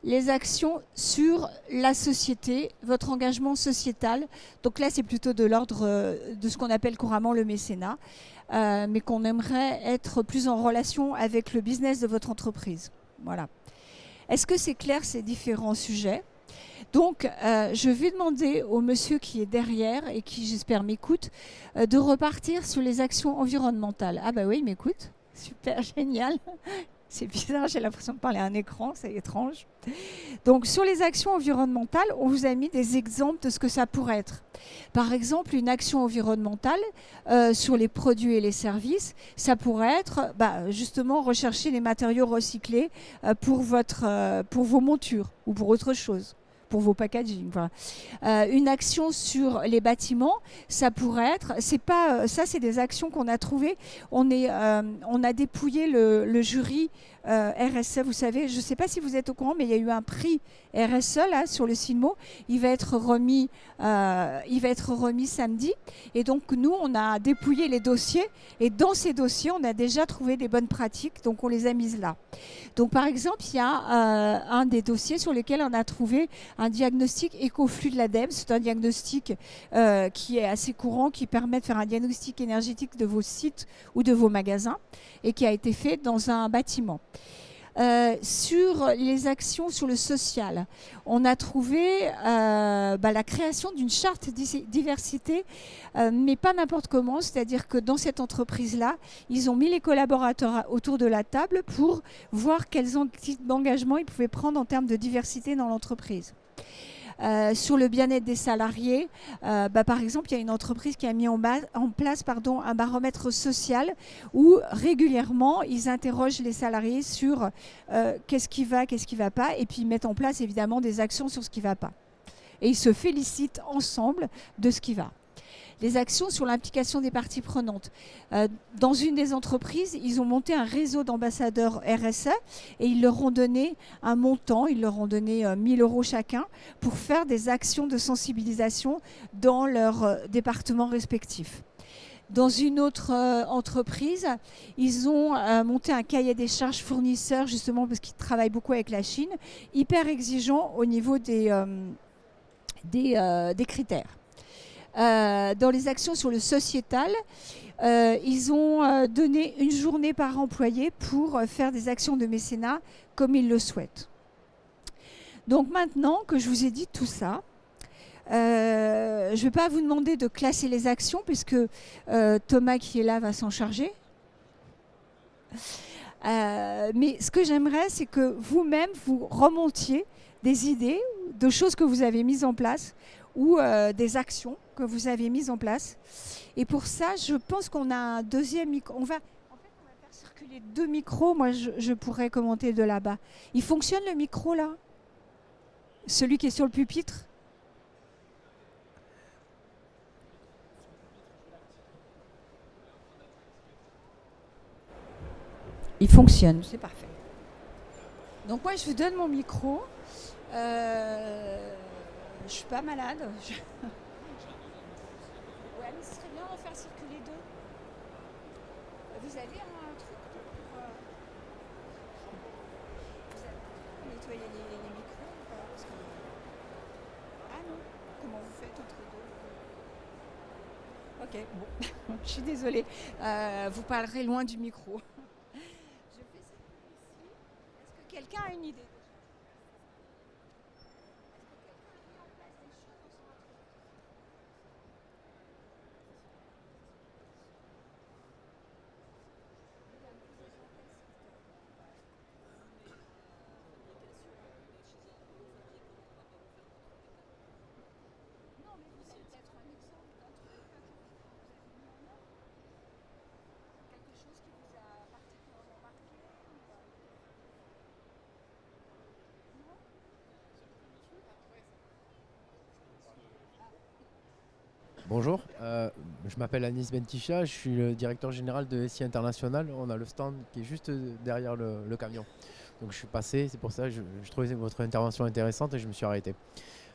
les actions sur la société, votre engagement sociétal. Donc là, c'est plutôt de l'ordre de ce qu'on appelle couramment le mécénat, mais qu'on aimerait être plus en relation avec le business de votre entreprise. Voilà. Est-ce que c'est clair ces différents sujets ? Donc, je vais demander au monsieur qui est derrière et qui, j'espère, m'écoute, de repartir sur les actions environnementales. Ah bah oui, il m'écoute. Super, génial. C'est bizarre, j'ai l'impression de parler à un écran, c'est étrange. Donc, sur les actions environnementales, on vous a mis des exemples de ce que ça pourrait être. Par exemple, une action environnementale sur les produits et les services, ça pourrait être justement rechercher les matériaux recyclés pour vos montures ou pour autre chose, pour vos packaging. Voilà. Une action sur les bâtiments, ça pourrait être, ça c'est des actions qu'on a trouvées. On a dépouillé le jury RSE, vous savez, je ne sais pas si vous êtes au courant, mais il y a eu un prix RSE là sur le CINMO. Il va être remis samedi. Et donc nous, on a dépouillé les dossiers. Et dans ces dossiers, on a déjà trouvé des bonnes pratiques. Donc on les a mises là. Donc par exemple, il y a un des dossiers sur lesquels on a trouvé un diagnostic écoflux de l'ADEME. C'est un diagnostic qui est assez courant, qui permet de faire un diagnostic énergétique de vos sites ou de vos magasins et qui a été fait dans un bâtiment. Sur les actions sur le social, on a trouvé la création d'une charte diversité, mais pas n'importe comment, c'est-à-dire que dans cette entreprise-là, ils ont mis les collaborateurs autour de la table pour voir quels engagements ils pouvaient prendre en termes de diversité dans l'entreprise. Sur le bien-être des salariés, par exemple, il y a une entreprise qui a mis en place un baromètre social où régulièrement, ils interrogent les salariés sur qu'est-ce qui va pas, et puis ils mettent en place évidemment des actions sur ce qui ne va pas. Et ils se félicitent ensemble de ce qui va. Les actions sur l'implication des parties prenantes. Dans une des entreprises, ils ont monté un réseau d'ambassadeurs RSE et ils leur ont donné un montant, ils leur ont donné 1 000 € chacun pour faire des actions de sensibilisation dans leurs départements respectifs. Dans une autre entreprise, ils ont monté un cahier des charges fournisseurs, justement parce qu'ils travaillent beaucoup avec la Chine, hyper exigeant au niveau des critères. Dans les actions sur le sociétal, ils ont donné une journée par employé pour faire des actions de mécénat comme ils le souhaitent. Donc maintenant que je vous ai dit tout ça, je ne vais pas vous demander de classer les actions puisque Thomas qui est là va s'en charger. Mais ce que j'aimerais, c'est que vous-même, vous remontiez des idées, de choses que vous avez mises en place ou des actions que vous avez mises en place. Et pour ça, je pense qu'on a un deuxième micro. On va faire circuler 2 micros. Moi, je pourrais commenter de là-bas. Il fonctionne le micro, là? Celui qui est sur le pupitre? Il fonctionne, c'est parfait. Donc moi, je vous donne mon micro. Je suis pas malade. Ouais, mais ce serait bien d'en faire circuler 2. Vous avez un truc pour nettoyer les micros ou pas? Parce que... Ah non, comment vous faites entre 2? Ok, bon, je suis désolée. Vous parlerez loin du micro. Je fais circuler ici. Est-ce que quelqu'un a une idée? Bonjour, je m'appelle Anis Bentisha, je suis le directeur général de SI International. On a le stand qui est juste derrière le camion. Donc je suis passé, c'est pour ça que je trouvais votre intervention intéressante et je me suis arrêté.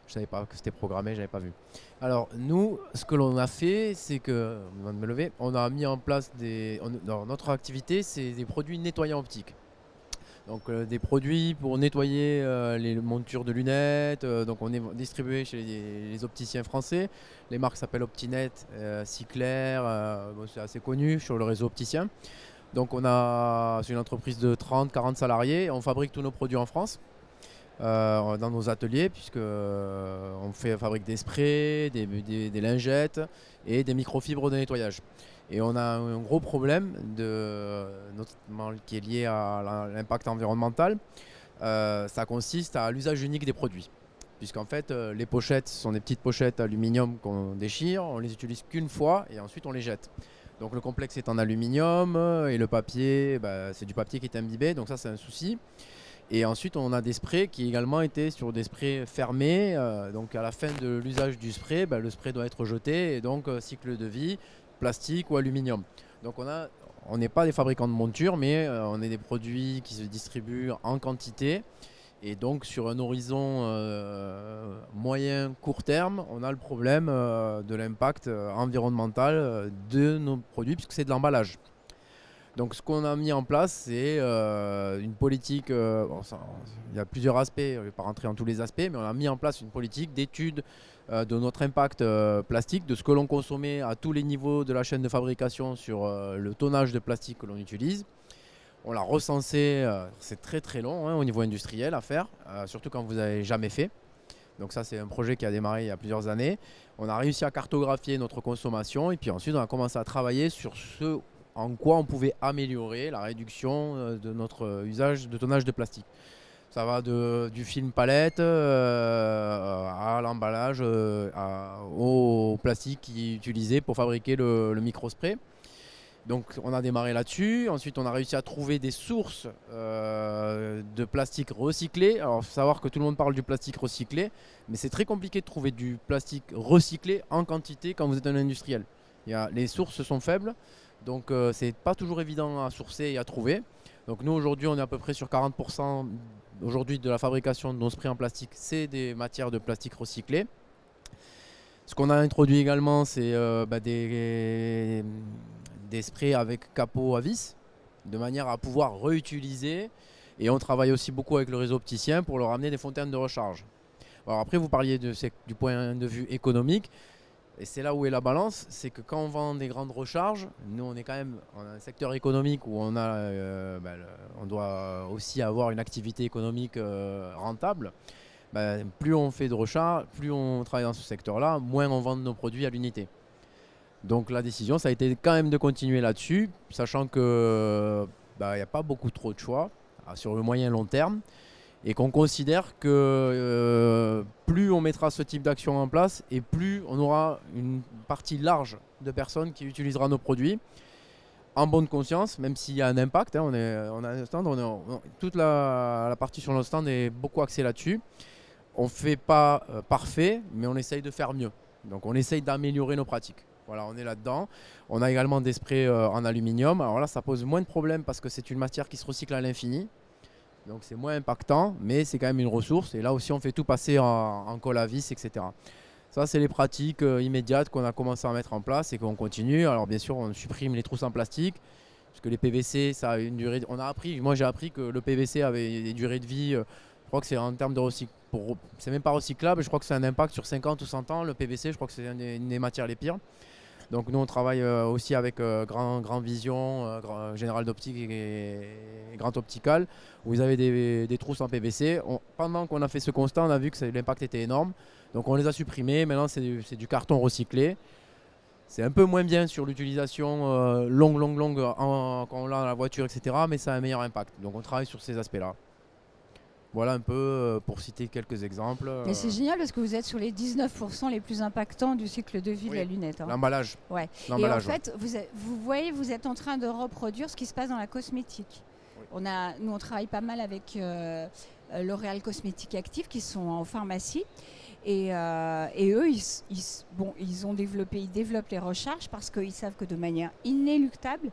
Je ne savais pas que c'était programmé, je n'avais pas vu. Alors nous, ce que l'on a fait, c'est que, avant de me lever, on a mis en place dans notre activité, c'est des produits nettoyants optiques. Donc des produits pour nettoyer les montures de lunettes. Donc on est distribué chez les opticiens français. Les marques s'appellent Optinet, Cyclair, bon, c'est assez connu sur le réseau opticien. Donc c'est une entreprise de 30-40 salariés. On fabrique tous nos produits en France. Dans nos ateliers, puisque on fabrique des sprays, des lingettes et des microfibres de nettoyage. Et on a un gros problème, notamment qui est lié à l'impact environnemental. Ça consiste à l'usage unique des produits. Puisqu'en fait, les pochettes sont des petites pochettes aluminium qu'on déchire, on les utilise qu'une fois et ensuite on les jette. Donc le complexe est en aluminium et le papier, c'est du papier qui est imbibé, donc ça c'est un souci. Et ensuite, on a des sprays qui également étaient sur des sprays fermés. Donc à la fin de l'usage du spray, le spray doit être jeté et donc cycle de vie, plastique ou aluminium. Donc on n'est pas des fabricants de montures, mais on est des produits qui se distribuent en quantité. Et donc sur un horizon moyen court terme, on a le problème de l'impact environnemental de nos produits puisque c'est de l'emballage. Donc ce qu'on a mis en place, c'est une politique, il y a plusieurs aspects, je ne vais pas rentrer en tous les aspects, mais on a mis en place une politique d'étude de notre impact plastique, de ce que l'on consommait à tous les niveaux de la chaîne de fabrication sur le tonnage de plastique que l'on utilise. On l'a recensé, c'est très très long au niveau industriel à faire, surtout quand vous n'avez jamais fait. Donc ça, c'est un projet qui a démarré il y a plusieurs années. On a réussi à cartographier notre consommation et puis ensuite on a commencé à travailler sur en quoi on pouvait améliorer la réduction de notre usage de tonnage de plastique. Ça va du film palette à l'emballage, au plastique qui est utilisé pour fabriquer le microspray. Donc on a démarré là-dessus. Ensuite on a réussi à trouver des sources de plastique recyclé. Alors il faut savoir que tout le monde parle du plastique recyclé, mais c'est très compliqué de trouver du plastique recyclé en quantité quand vous êtes un industriel. Les sources sont faibles. Donc c'est pas toujours évident à sourcer et à trouver. Donc nous aujourd'hui on est à peu près sur 40% aujourd'hui de la fabrication de nos sprays en plastique, c'est des matières de plastique recyclées. Ce qu'on a introduit également, c'est des sprays avec capot à vis, de manière à pouvoir réutiliser. Et on travaille aussi beaucoup avec le réseau opticien pour leur amener des fontaines de recharge. Alors après vous parliez du point de vue économique. Et c'est là où est la balance, c'est que quand on vend des grandes recharges, nous on a un secteur économique où on doit aussi avoir une activité économique rentable. Plus on fait de recharge, plus on travaille dans ce secteur-là, moins on vend de nos produits à l'unité. Donc la décision, ça a été quand même de continuer là-dessus, sachant que il n'y a pas beaucoup trop de choix sur le moyen et long terme. Et qu'on considère que plus on mettra ce type d'action en place et plus on aura une partie large de personnes qui utilisera nos produits en bonne conscience, même s'il y a un impact. On a un stand, toute la partie sur notre stand est beaucoup axée là-dessus. On ne fait pas parfait, mais on essaye de faire mieux. Donc on essaye d'améliorer nos pratiques. Voilà, on est là-dedans. On a également des sprays en aluminium. Alors là, ça pose moins de problèmes parce que c'est une matière qui se recycle à l'infini. Donc c'est moins impactant, mais c'est quand même une ressource. Et là aussi, on fait tout passer en colle à vis, etc. Ça, c'est les pratiques immédiates qu'on a commencé à mettre en place et qu'on continue. Alors bien sûr, on supprime les trousses en plastique, parce que les PVC, ça a une durée. Moi j'ai appris que le PVC avait des durées de vie. Je crois que c'est en termes de c'est même pas recyclable. Je crois que c'est un impact sur 50 ou 100 ans. Le PVC, je crois que c'est une des matières les pires. Donc nous on travaille aussi avec Grand Vision, Général d'Optique et Grand Optical, où vous avez des trousses en PVC. Pendant qu'on a fait ce constat, on a vu que l'impact était énorme. Donc on les a supprimés. Maintenant c'est du carton recyclé. C'est un peu moins bien sur l'utilisation longue quand on l'a dans la voiture, etc. Mais ça a un meilleur impact. Donc on travaille sur ces aspects-là. Voilà un peu pour citer quelques exemples. Et c'est génial parce que vous êtes sur les 19% les plus impactants du cycle de vie de la lunette. L'emballage. Ouais. Et en fait, vous voyez, vous êtes en train de reproduire ce qui se passe dans la cosmétique. Oui. Nous, on travaille pas mal avec L'Oréal Cosmétiques Active qui sont en pharmacie. Et eux, ils développent les recharges parce qu'ils savent que de manière inéluctable,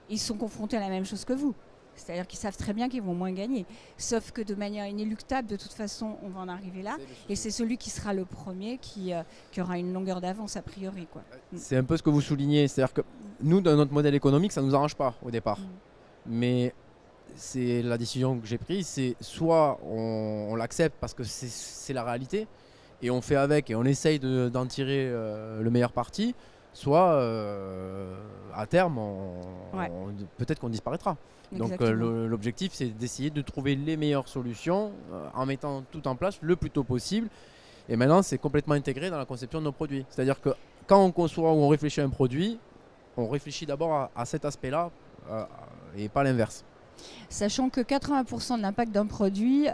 ils sont confrontés à la même chose que vous. C'est-à-dire qu'ils savent très bien qu'ils vont moins gagner. Sauf que de manière inéluctable, de toute façon, on va en arriver là. Et c'est celui qui sera le premier qui aura une longueur d'avance a priori, quoi. C'est un peu ce que vous soulignez. C'est-à-dire que nous, dans notre modèle économique, ça ne nous arrange pas au départ. Mais c'est la décision que j'ai prise. C'est soit on l'accepte parce que c'est la réalité et on fait avec et on essaye d'en tirer le meilleur parti. Soit à terme, peut-être qu'on disparaîtra. Donc l'objectif, c'est d'essayer de trouver les meilleures solutions en mettant tout en place le plus tôt possible. Et maintenant, c'est complètement intégré dans la conception de nos produits. C'est-à-dire que quand on conçoit ou on réfléchit à un produit, on réfléchit d'abord à cet aspect-là et pas l'inverse. Sachant que 80% de l'impact d'un produit,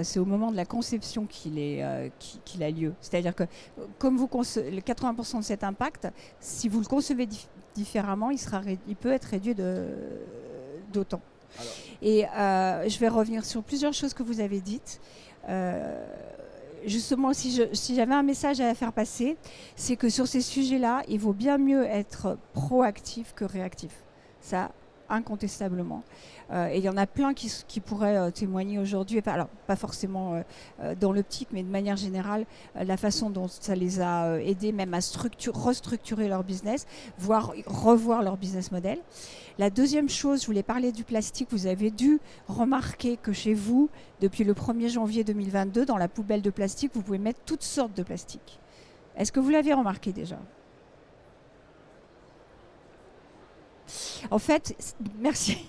c'est au moment de la conception qu'il a lieu. C'est-à-dire que comme le 80% de cet impact, si vous le concevez différemment, il peut être réduit d'autant. Et je vais revenir sur plusieurs choses que vous avez dites. Justement, si j'avais un message à faire passer, c'est que sur ces sujets-là, il vaut bien mieux être proactif que réactif. Ça, incontestablement. Et il y en a plein qui pourraient témoigner aujourd'hui, alors pas forcément dans l'optique, mais de manière générale, la façon dont ça les a aidés même à restructurer leur business, voire revoir leur business model. La deuxième chose, je voulais parler du plastique. Vous avez dû remarquer que chez vous, depuis le 1er janvier 2022, dans la poubelle de plastique, vous pouvez mettre toutes sortes de plastique. Est-ce que vous l'avez remarqué déjà ? En fait, merci.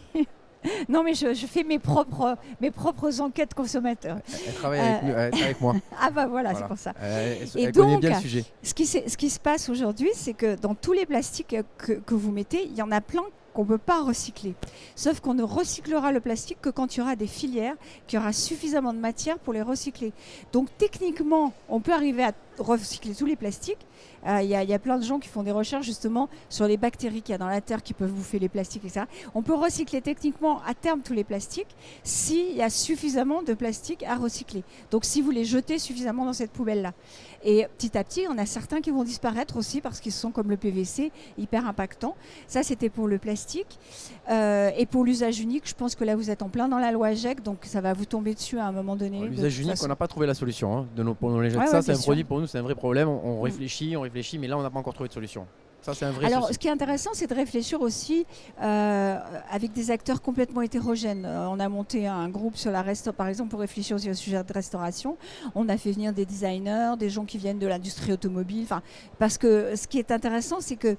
Non, mais je fais mes propres enquêtes consommateurs. Elle travaille avec moi. Ah bah voilà, c'est pour ça. Elle connaît bien le sujet. Ce qui se passe aujourd'hui, c'est que dans tous les plastiques que vous mettez, il y en a plein qu'on ne peut pas recycler. Sauf qu'on ne recyclera le plastique que quand il y aura des filières, qu'il y aura suffisamment de matière pour les recycler. Donc techniquement, on peut arriver à recycler tous les plastiques. Il y a plein de gens qui font des recherches justement sur les bactéries qu'il y a dans la terre qui peuvent bouffer les plastiques, etc. On peut recycler techniquement à terme tous les plastiques s'il y a suffisamment de plastique à recycler. Donc si vous les jetez suffisamment dans cette poubelle-là. Et petit à petit, on a certains qui vont disparaître aussi parce qu'ils sont comme le PVC, hyper impactants. Ça, c'était pour le plastique. Et pour l'usage unique, je pense que là, vous êtes en plein dans la loi GEC, donc ça va vous tomber dessus à un moment donné. L'usage unique, on n'a pas trouvé la solution pour nos lingettes. Ça, c'est un produit pour nous, c'est un vrai problème. On réfléchit, mais là, on n'a pas encore trouvé de solution. Ça, c'est un vrai souci. Ce qui est intéressant, c'est de réfléchir aussi avec des acteurs complètement hétérogènes. On a monté un groupe sur par exemple, pour réfléchir aussi au sujet de restauration. On a fait venir des designers, des gens qui viennent de l'industrie automobile. Parce que ce qui est intéressant, c'est que,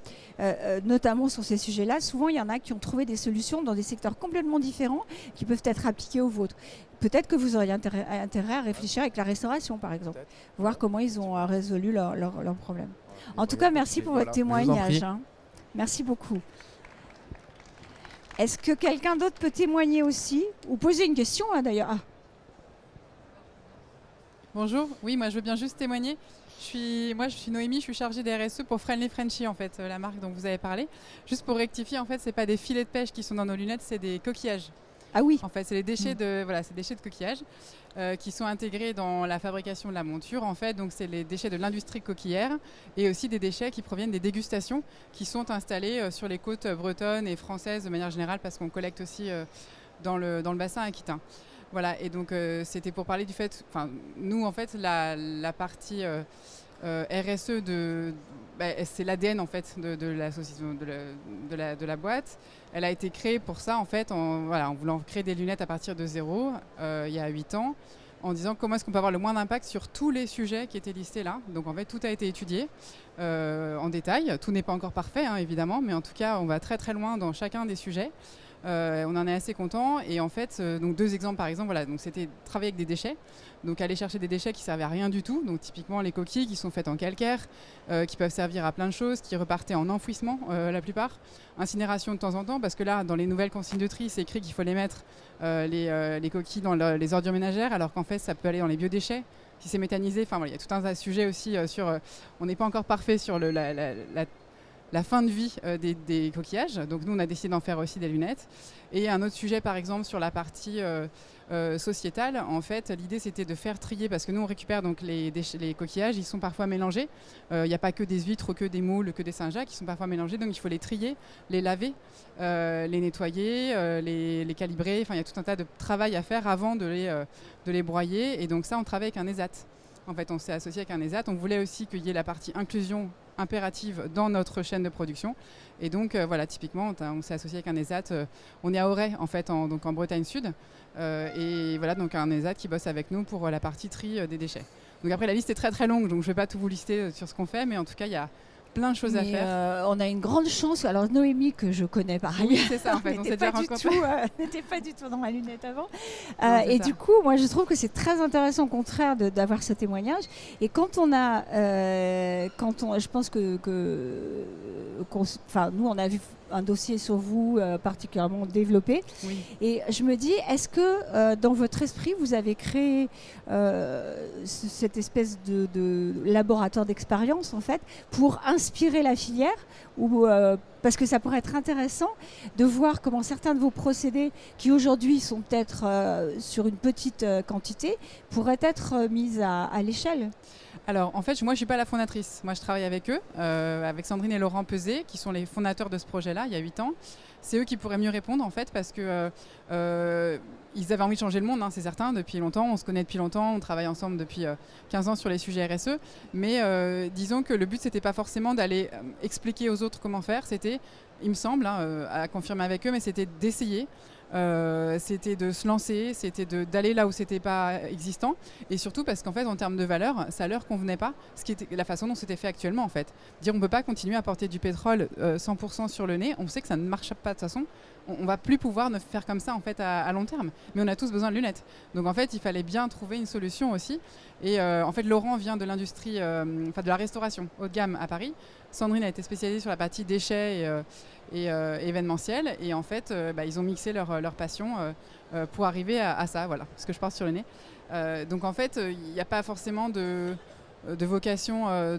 notamment sur ces sujets-là, souvent, il y en a qui ont trouvé des solutions dans des secteurs complètement différents qui peuvent être appliqués aux vôtres. Peut-être que vous auriez intérêt à réfléchir avec la restauration, par exemple, voir comment ils ont résolu leurs problèmes. En tout cas, merci pour votre témoignage. Merci beaucoup. Est-ce que quelqu'un d'autre peut témoigner aussi ou poser une question d'ailleurs? Bonjour, oui, moi je veux bien juste témoigner. Je suis Noémie, je suis chargée des RSE pour Friendly Frenchy, en fait, la marque dont vous avez parlé. Juste pour rectifier, en fait, c'est pas des filets de pêche qui sont dans nos lunettes, c'est des coquillages. Ah oui. En fait, c'est les déchets de coquillages qui sont intégrés dans la fabrication de la monture. En fait, donc c'est les déchets de l'industrie coquillère et aussi des déchets qui proviennent des dégustations qui sont installées sur les côtes bretonnes et françaises de manière générale parce qu'on collecte aussi dans le bassin aquitain. Voilà. Et donc c'était pour parler du fait, nous en fait la partie RSE c'est l'ADN en fait de l'association de la boîte. Elle a été créée pour ça en fait, en voulant créer des lunettes à partir de zéro il y a 8 ans, en disant comment est-ce qu'on peut avoir le moins d'impact sur tous les sujets qui étaient listés là. Donc en fait tout a été étudié en détail. Tout n'est pas encore parfait évidemment, mais en tout cas on va très très loin dans chacun des sujets. On en est assez content et en fait donc 2 exemples par exemple, donc c'était travailler avec des déchets, donc aller chercher des déchets qui servaient à rien du tout, donc typiquement les coquilles qui sont faites en calcaire, qui peuvent servir à plein de choses, qui repartaient en enfouissement la plupart, incinération de temps en temps parce que là dans les nouvelles consignes de tri c'est écrit qu'il faut les mettre les coquilles dans les ordures ménagères alors qu'en fait ça peut aller dans les biodéchets si c'est méthanisé, il y a tout un sujet aussi sur on n'est pas encore parfait sur la fin de vie des coquillages. Donc nous, on a décidé d'en faire aussi des lunettes. Et un autre sujet, par exemple, sur la partie sociétale, en fait, l'idée, c'était de faire trier, parce que nous, on récupère donc les coquillages, ils sont parfois mélangés. Il n'y a pas que des huîtres, que des moules, que des Saint-Jacques, ils sont parfois mélangés. Donc il faut les trier, les laver, les nettoyer, les calibrer. Enfin, il y a tout un tas de travail à faire avant de les broyer. Et donc ça, on travaille avec un ESAT. En fait, on s'est associé avec un ESAT. On voulait aussi qu'il y ait la partie inclusion impérative dans notre chaîne de production. Et donc, voilà, typiquement, on s'est associé avec un ESAT. On est à Auray, en fait, donc en Bretagne Sud. Et voilà, donc un ESAT qui bosse avec nous pour la partie tri des déchets. Donc après, la liste est très très longue, donc je ne vais pas tout vous lister sur ce qu'on fait, mais en tout cas, il y a plein de choses à faire. On a une grande chance. Alors Noémie, que je connais par ailleurs, oui, c'est ça, en fait, on s'est déjà rencontrés. N'était pas du tout dans ma lunette avant. Non, et du coup, moi, je trouve que c'est très intéressant, au contraire, d'avoir ce témoignage. Et quand on a, je pense nous, on a vu un dossier sur vous particulièrement développé. Oui. Et je me dis, est-ce que dans votre esprit, vous avez créé cette espèce de laboratoire d'expérience, en fait, pour inspirer la filière parce que ça pourrait être intéressant de voir comment certains de vos procédés, qui aujourd'hui sont peut-être sur une petite quantité, pourraient être mis à l'échelle. Alors, en fait, moi, je ne suis pas la fondatrice. Moi, je travaille avec eux, avec Sandrine et Laurent Peset, qui sont les fondateurs de ce projet-là, il y a 8 ans. C'est eux qui pourraient mieux répondre, en fait, parce que ils avaient envie de changer le monde, hein, c'est certain, depuis longtemps. On se connaît depuis longtemps, on travaille ensemble depuis 15 ans sur les sujets RSE. Mais disons que le but, ce n'était pas forcément d'aller expliquer aux autres comment faire. C'était, il me semble, à confirmer avec eux, mais c'était d'essayer. C'était de se lancer, c'était d'aller là où c'était pas existant, et surtout parce qu'en fait en termes de valeur, ça leur convenait pas, ce qui était la façon dont c'était fait actuellement en fait. Dire on peut pas continuer à porter du pétrole 100% sur le nez, on sait que ça ne marche pas de toute façon, on va plus pouvoir ne faire comme ça en fait à long terme, mais on a tous besoin de lunettes. Donc en fait il fallait bien trouver une solution aussi, et en fait Laurent vient de l'industrie, de la restauration haut de gamme à Paris. Sandrine a été spécialisée sur la partie déchets et événementiel, et en fait ils ont mixé leur passion pour arriver à ça, voilà, ce que je porte sur le nez. Donc en fait il n'y a pas forcément de vocation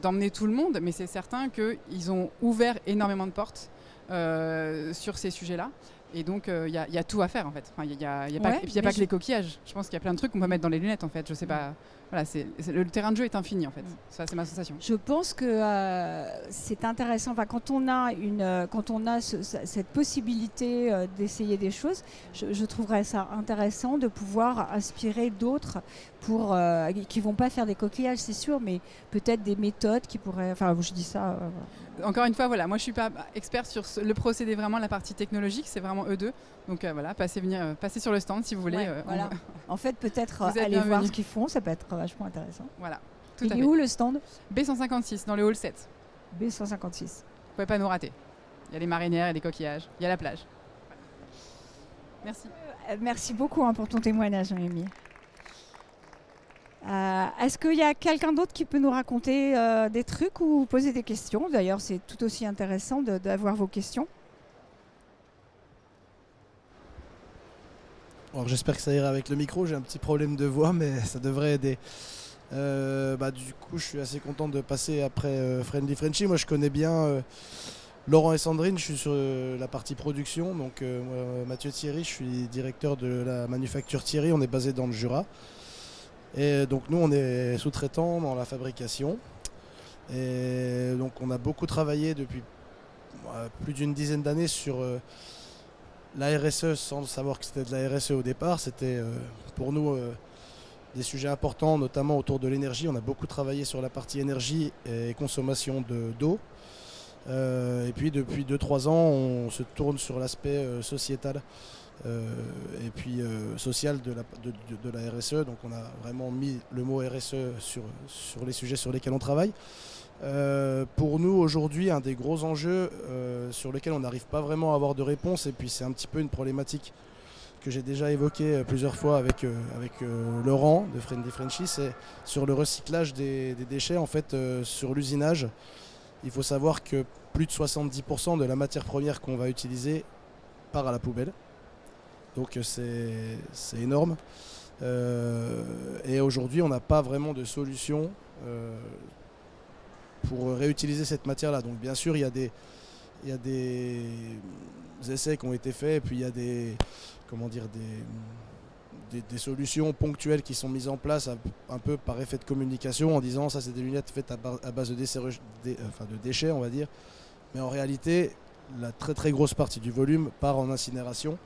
d'emmener tout le monde, mais c'est certain qu'ils ont ouvert énormément de portes sur ces sujets-là. Et donc, il y a tout à faire, en fait. Enfin, il n'y a pas que les coquillages. Je pense qu'il y a plein de trucs qu'on peut mettre dans les lunettes, en fait. Je sais pas. Voilà, le terrain de jeu est infini, en fait. Ça, c'est ma sensation. Je pense que c'est intéressant. Enfin, quand on a cette possibilité d'essayer des choses, je trouverais ça intéressant de pouvoir inspirer d'autres qui vont pas faire des coquillages, c'est sûr, mais peut-être des méthodes qui pourraient. Enfin, je dis ça. Encore une fois, voilà, moi je suis pas experte sur le procédé, vraiment la partie technologique, c'est vraiment eux deux. Donc voilà, passez sur le stand si vous voulez. Ouais, voilà. En fait, peut-être aller voir ce qu'ils font, ça peut être vachement intéressant. Voilà. Il est où le stand? B156, dans le hall 7. B156. Vous pouvez pas nous rater. Il y a les marinières, il y a les coquillages, il y a la plage. Merci. Merci beaucoup pour ton témoignage, Noémie. Est-ce qu'il y a quelqu'un d'autre qui peut nous raconter des trucs ou poser des questions? D'ailleurs, c'est tout aussi intéressant d'avoir vos questions. Alors, j'espère que ça ira avec le micro. J'ai un petit problème de voix, mais ça devrait aider. Du coup, je suis assez content de passer après Friendly Frenchy. Moi, je connais bien Laurent et Sandrine. Je suis sur la partie production. Donc, moi, Mathieu Thierry, je suis directeur de la manufacture Thierry. On est basé dans le Jura. Et donc nous on est sous-traitants dans la fabrication, et donc on a beaucoup travaillé depuis plus d'une dizaine d'années sur la RSE, sans savoir que c'était de la RSE au départ. C'était pour nous des sujets importants, notamment autour de l'énergie. On a beaucoup travaillé sur la partie énergie et consommation d'eau, et puis depuis 2-3 ans on se tourne sur l'aspect sociétal et puis social de la RSE. Donc on a vraiment mis le mot RSE sur les sujets sur lesquels on travaille. Pour nous aujourd'hui, un des gros enjeux sur lesquels on n'arrive pas vraiment à avoir de réponse, et puis c'est un petit peu une problématique que j'ai déjà évoquée plusieurs fois avec Laurent de Friendly Frenchy, c'est sur le recyclage des déchets, en fait, sur l'usinage. Il faut savoir que plus de 70% de la matière première qu'on va utiliser part à la poubelle. Donc c'est énorme. Et aujourd'hui, on n'a pas vraiment de solution pour réutiliser cette matière-là. Donc bien sûr, il y a des essais qui ont été faits, et puis il y a des solutions ponctuelles qui sont mises en place un peu par effet de communication en disant ça c'est des lunettes faites à base de déchets, on va dire. Mais en réalité, la très très grosse partie du volume part en incinération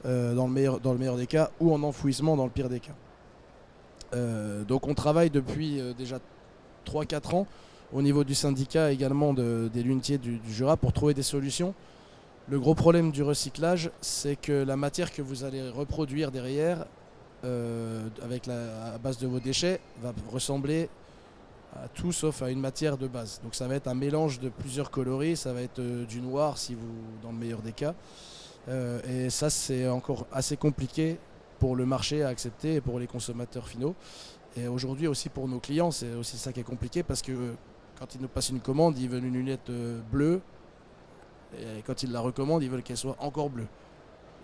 dans le meilleur des cas, ou en enfouissement dans le pire des cas. Donc on travaille depuis déjà 3-4 ans au niveau du syndicat également des lunetiers du Jura pour trouver des solutions. Le gros problème du recyclage, c'est que la matière que vous allez reproduire derrière à base de vos déchets va ressembler à tout sauf à une matière de base. Donc ça va être un mélange de plusieurs coloris, ça va être du noir dans le meilleur des cas. Et ça c'est encore assez compliqué pour le marché à accepter et pour les consommateurs finaux. Et aujourd'hui aussi pour nos clients, c'est aussi ça qui est compliqué parce que quand ils nous passent une commande, ils veulent une lunette bleue. Et quand ils la recommandent, ils veulent qu'elle soit encore bleue.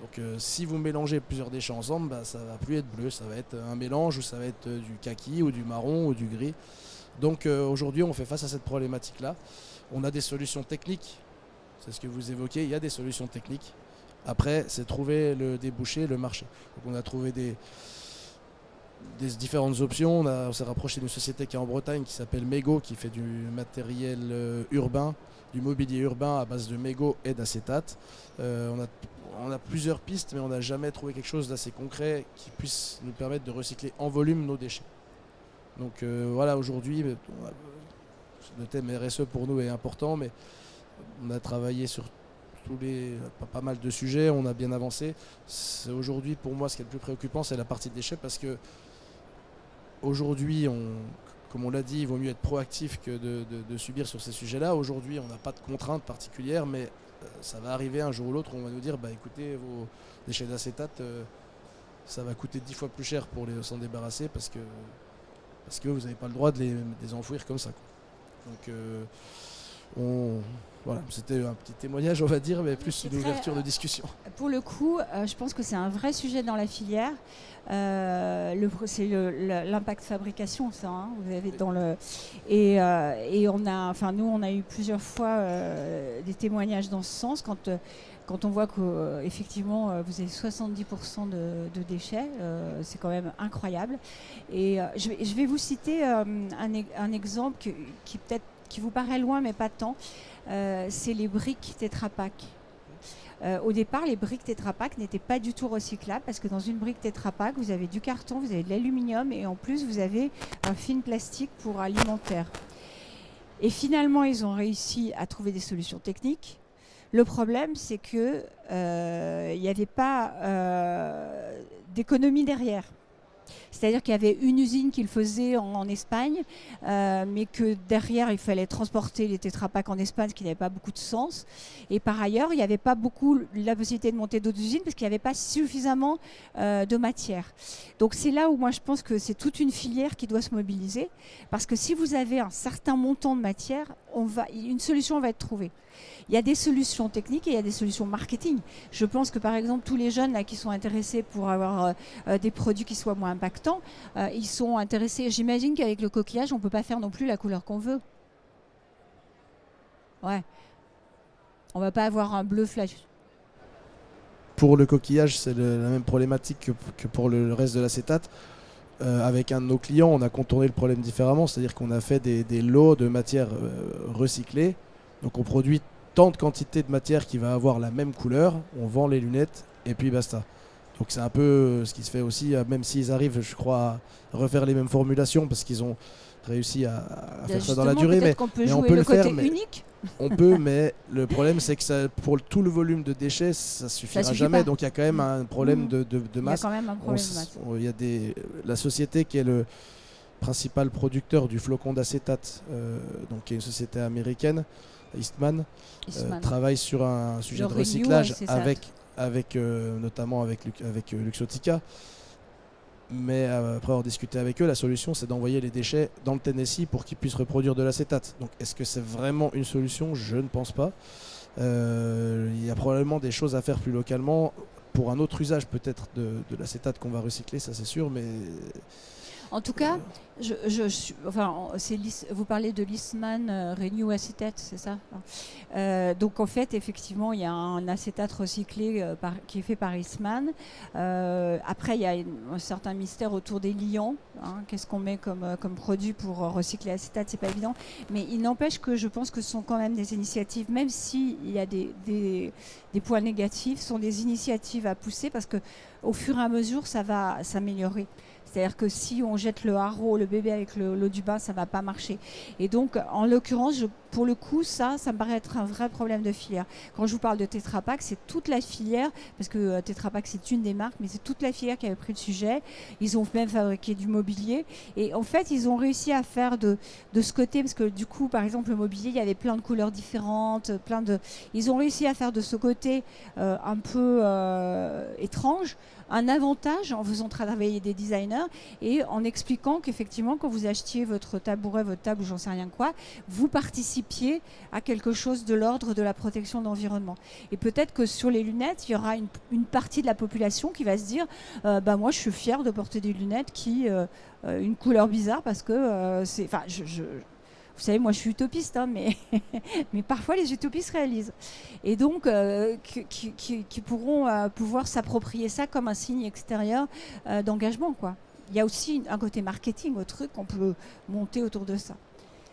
Donc si vous mélangez plusieurs déchets ensemble, ça ne va plus être bleu, ça va être un mélange ou ça va être du kaki ou du marron ou du gris. Donc aujourd'hui on fait face à cette problématique-là. On a des solutions techniques, c'est ce que vous évoquez, il y a des solutions techniques. Après c'est trouver le débouché, le marché. Donc on a trouvé des différentes options. On s'est rapproché d'une société qui est en Bretagne qui s'appelle Mego, qui fait du matériel urbain, du mobilier urbain à base de mégots et d'acétate. On a plusieurs pistes, mais on n'a jamais trouvé quelque chose d'assez concret qui puisse nous permettre de recycler en volume nos déchets. Donc voilà, aujourd'hui, le thème RSE pour nous est important, mais on a travaillé sur pas mal de sujets, on a bien avancé. Aujourd'hui, pour moi, ce qui est le plus préoccupant, c'est la partie déchets, parce que aujourd'hui, comme on l'a dit, il vaut mieux être proactif que de subir sur ces sujets-là. Aujourd'hui, on n'a pas de contraintes particulières, mais ça va arriver un jour ou l'autre où on va nous dire écoutez, vos déchets d'acétate, ça va coûter 10 fois plus cher pour s'en débarrasser parce que vous n'avez pas le droit de les enfouir comme ça, quoi. Donc voilà, c'était un petit témoignage, on va dire, mais plus une ouverture de discussion. Pour le coup, je pense que c'est un vrai sujet dans la filière. C'est l'impact fabrication, ça. Hein, vous avez et nous, on a eu plusieurs fois des témoignages dans ce sens quand on voit qu'effectivement vous avez 70% de déchets, c'est quand même incroyable. Et je vais vous citer un exemple qui vous paraît loin, mais pas tant. C'est les briques Tetra Pak. Au départ, les briques Tetra Pak n'étaient pas du tout recyclables parce que dans une brique Tetra Pak, vous avez du carton, vous avez de l'aluminium et en plus, vous avez un film plastique pour alimentaire. Et finalement, ils ont réussi à trouver des solutions techniques. Le problème, c'est qu'il n'y avait pas d'économie derrière. C'est-à-dire qu'il y avait une usine qui le faisait en Espagne, mais que derrière, il fallait transporter les Tetra Pak en Espagne, ce qui n'avait pas beaucoup de sens. Et par ailleurs, il n'y avait pas beaucoup la possibilité de monter d'autres usines parce qu'il n'y avait pas suffisamment de matière. Donc c'est là où moi je pense que c'est toute une filière qui doit se mobiliser, parce que si vous avez un certain montant de matière, une solution va être trouvée. Il y a des solutions techniques et il y a des solutions marketing. Je pense que par exemple tous les jeunes là, qui sont intéressés pour avoir des produits qui soient moins impactants, ils sont intéressés. J'imagine qu'avec le coquillage, on ne peut pas faire non plus la couleur qu'on veut. Ouais. On ne va pas avoir un bleu flash. Pour le coquillage, c'est la même problématique que pour le reste de l'acétate. Avec un de nos clients, on a contourné le problème différemment, c'est-à-dire qu'on a fait des lots de matière recyclée. Donc on produit tant de quantité de matière qui va avoir la même couleur, on vend les lunettes et puis basta. Donc c'est un peu ce qui se fait aussi, même s'ils arrivent, je crois, à refaire les mêmes formulations parce qu'ils ont réussi à faire ça dans la durée. Mais on peut le faire. Unique. On peut, mais le problème c'est que pour tout le volume de déchets, ça suffira jamais. Pas. Donc il y a quand même un problème de masse. Il y a quand même un problème de masse. Il y a la société qui est le principal producteur du flocon d'acétate, donc qui est une société américaine, Eastman. Travaille sur un sujet de recyclage notamment avec Luxottica. Mais après avoir discuté avec eux, la solution c'est d'envoyer les déchets dans le Tennessee pour qu'ils puissent reproduire de l'acétate. Donc est-ce que c'est vraiment une solution? Je ne pense pas. Il y a probablement des choses à faire plus localement pour un autre usage peut-être de l'acétate qu'on va recycler, ça c'est sûr, mais En tout cas, vous parlez de l'Eastman Renew Acetate, c'est ça? Donc en fait, effectivement, il y a un acétate recyclé qui est fait par Eastman. Après, il y a un certain mystère autour des liants. Hein. Qu'est-ce qu'on met comme produit pour recycler l'acétate? C'est pas évident. Mais il n'empêche que je pense que ce sont quand même des initiatives, même s'il y a des points négatifs, ce sont des initiatives à pousser parce que au fur et à mesure, ça va s'améliorer. C'est-à-dire que si on jette le haro, le bébé avec l'eau du bain, ça ne va pas marcher. Et donc, en l'occurrence, pour le coup, ça me paraît être un vrai problème de filière. Quand je vous parle de Tetra Pak, c'est toute la filière, parce que Tetra Pak, c'est une des marques, mais c'est toute la filière qui avait pris le sujet. Ils ont même fabriqué du mobilier. Et en fait, ils ont réussi à faire de ce côté, parce que du coup, par exemple, le mobilier, il y avait plein de couleurs différentes, ils ont réussi à faire de ce côté un peu étrange, un avantage en faisant travailler des designers et en expliquant qu'effectivement, quand vous achetiez votre tabouret, votre table ou j'en sais rien quoi, vous participiez à quelque chose de l'ordre de la protection de l'environnement. Et peut-être que sur les lunettes, il y aura une partie de la population qui va se dire moi, je suis fière de porter des lunettes qui une couleur bizarre parce que c'est... Enfin, vous savez, moi je suis utopiste, hein, mais parfois les utopies se réalisent. Et donc, qui pourront pouvoir s'approprier ça comme un signe extérieur d'engagement, quoi. Il y a aussi un côté marketing au truc qu'on peut monter autour de ça.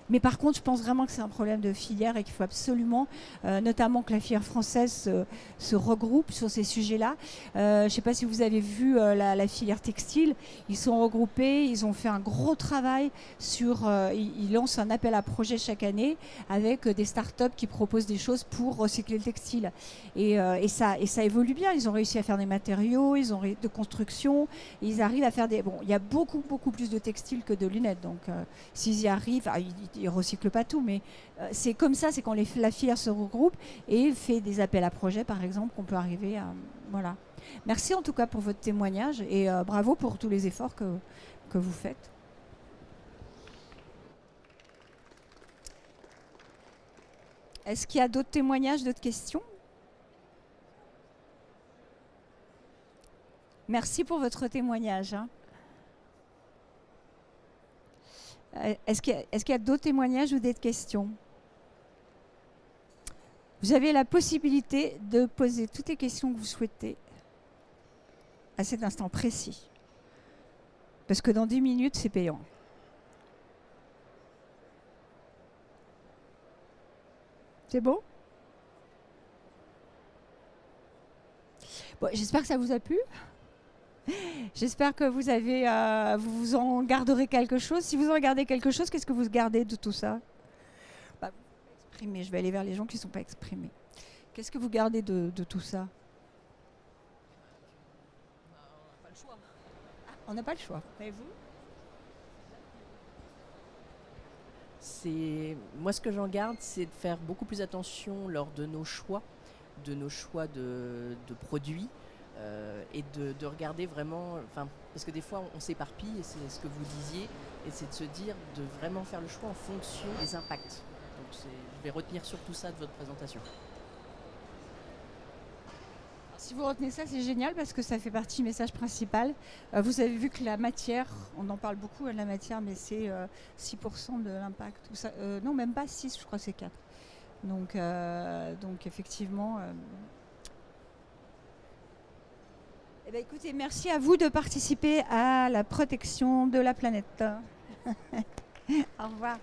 Mais par contre, je pense vraiment que c'est un problème de filière et qu'il faut absolument, notamment que la filière française se regroupe sur ces sujets-là. Je ne sais pas si vous avez vu la filière textile. Ils sont regroupés, ils ont fait un gros travail sur... ils lancent un appel à projet chaque année avec des startups qui proposent des choses pour recycler le textile. Et ça évolue bien. Ils ont réussi à faire des matériaux, de construction. Ils arrivent à faire des... Bon, il y a beaucoup, beaucoup plus de textiles que de lunettes. Donc, s'ils y arrivent... Ils ne recyclent pas tout, mais c'est comme ça, c'est quand la filière se regroupe et fait des appels à projets, par exemple, qu'on peut arriver à... Voilà. Merci en tout cas pour votre témoignage et bravo pour tous les efforts que vous faites. Est-ce qu'il y a d'autres témoignages, d'autres questions? Merci pour votre témoignage. Hein. Est-ce qu'il y a d'autres témoignages ou des questions? Vous avez la possibilité de poser toutes les questions que vous souhaitez à cet instant précis. Parce que dans 10 minutes, c'est payant. C'est bon? Bon, j'espère que ça vous a plu. J'espère que vous en garderez quelque chose. Si vous en gardez quelque chose, qu'est-ce que vous gardez de tout ça? Exprimer. Je vais aller vers les gens qui ne sont pas exprimés. Qu'est-ce que vous gardez de tout ça? On n'a pas le choix. On n'a pas le choix. Et vous? Moi, ce que j'en garde, c'est de faire beaucoup plus attention lors de nos choix de produits. Et de regarder vraiment, parce que des fois on s'éparpille, et c'est ce que vous disiez, et c'est de se dire de vraiment faire le choix en fonction des impacts. Donc je vais retenir surtout ça de votre présentation. Si vous retenez ça, c'est génial parce que ça fait partie du message principal. Vous avez vu que la matière, on en parle beaucoup de la matière, mais c'est 6% de l'impact. Non, même pas 6, je crois que c'est 4. Donc effectivement... Eh bien, écoutez, merci à vous de participer à la protection de la planète. Au revoir.